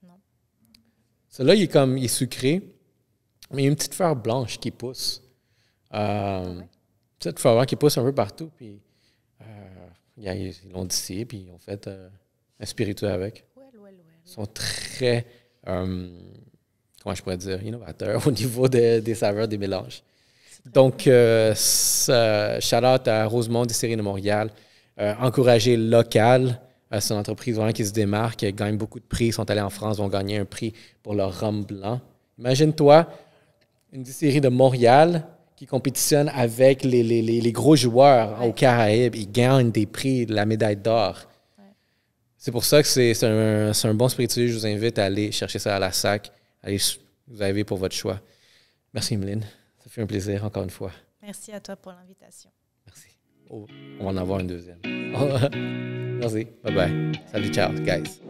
Non. Celui-là, il est sucré, mais il y a une petite fleur blanche qui pousse. Petite fleur qui pousse un peu partout. Puis, ils l'ont dissé, puis ils ont fait un spiritueux avec. Ils sont très, comment je pourrais dire, innovateurs au niveau des saveurs, des mélanges. Donc, shout-out à Rosemont Distillerie de Montréal. Encourager local. C'est une entreprise vraiment qui se démarque, gagne beaucoup de prix. Ils sont allés en France, vont gagner un prix pour leur rhum blanc. Imagine-toi, une distillerie de Montréal qui compétitionne avec les gros joueurs aux Caraïbes. Ils gagnent des prix, de la médaille d'or. C'est pour ça que c'est un bon spirituel. Je vous invite à aller chercher ça à la SAC. Allez vous avez pour votre choix. Merci, Emeline. Ça fait un plaisir, encore une fois. Merci à toi pour l'invitation. Merci. Oh, on va en avoir une deuxième. Merci. Bye-bye. Salut, ciao, guys.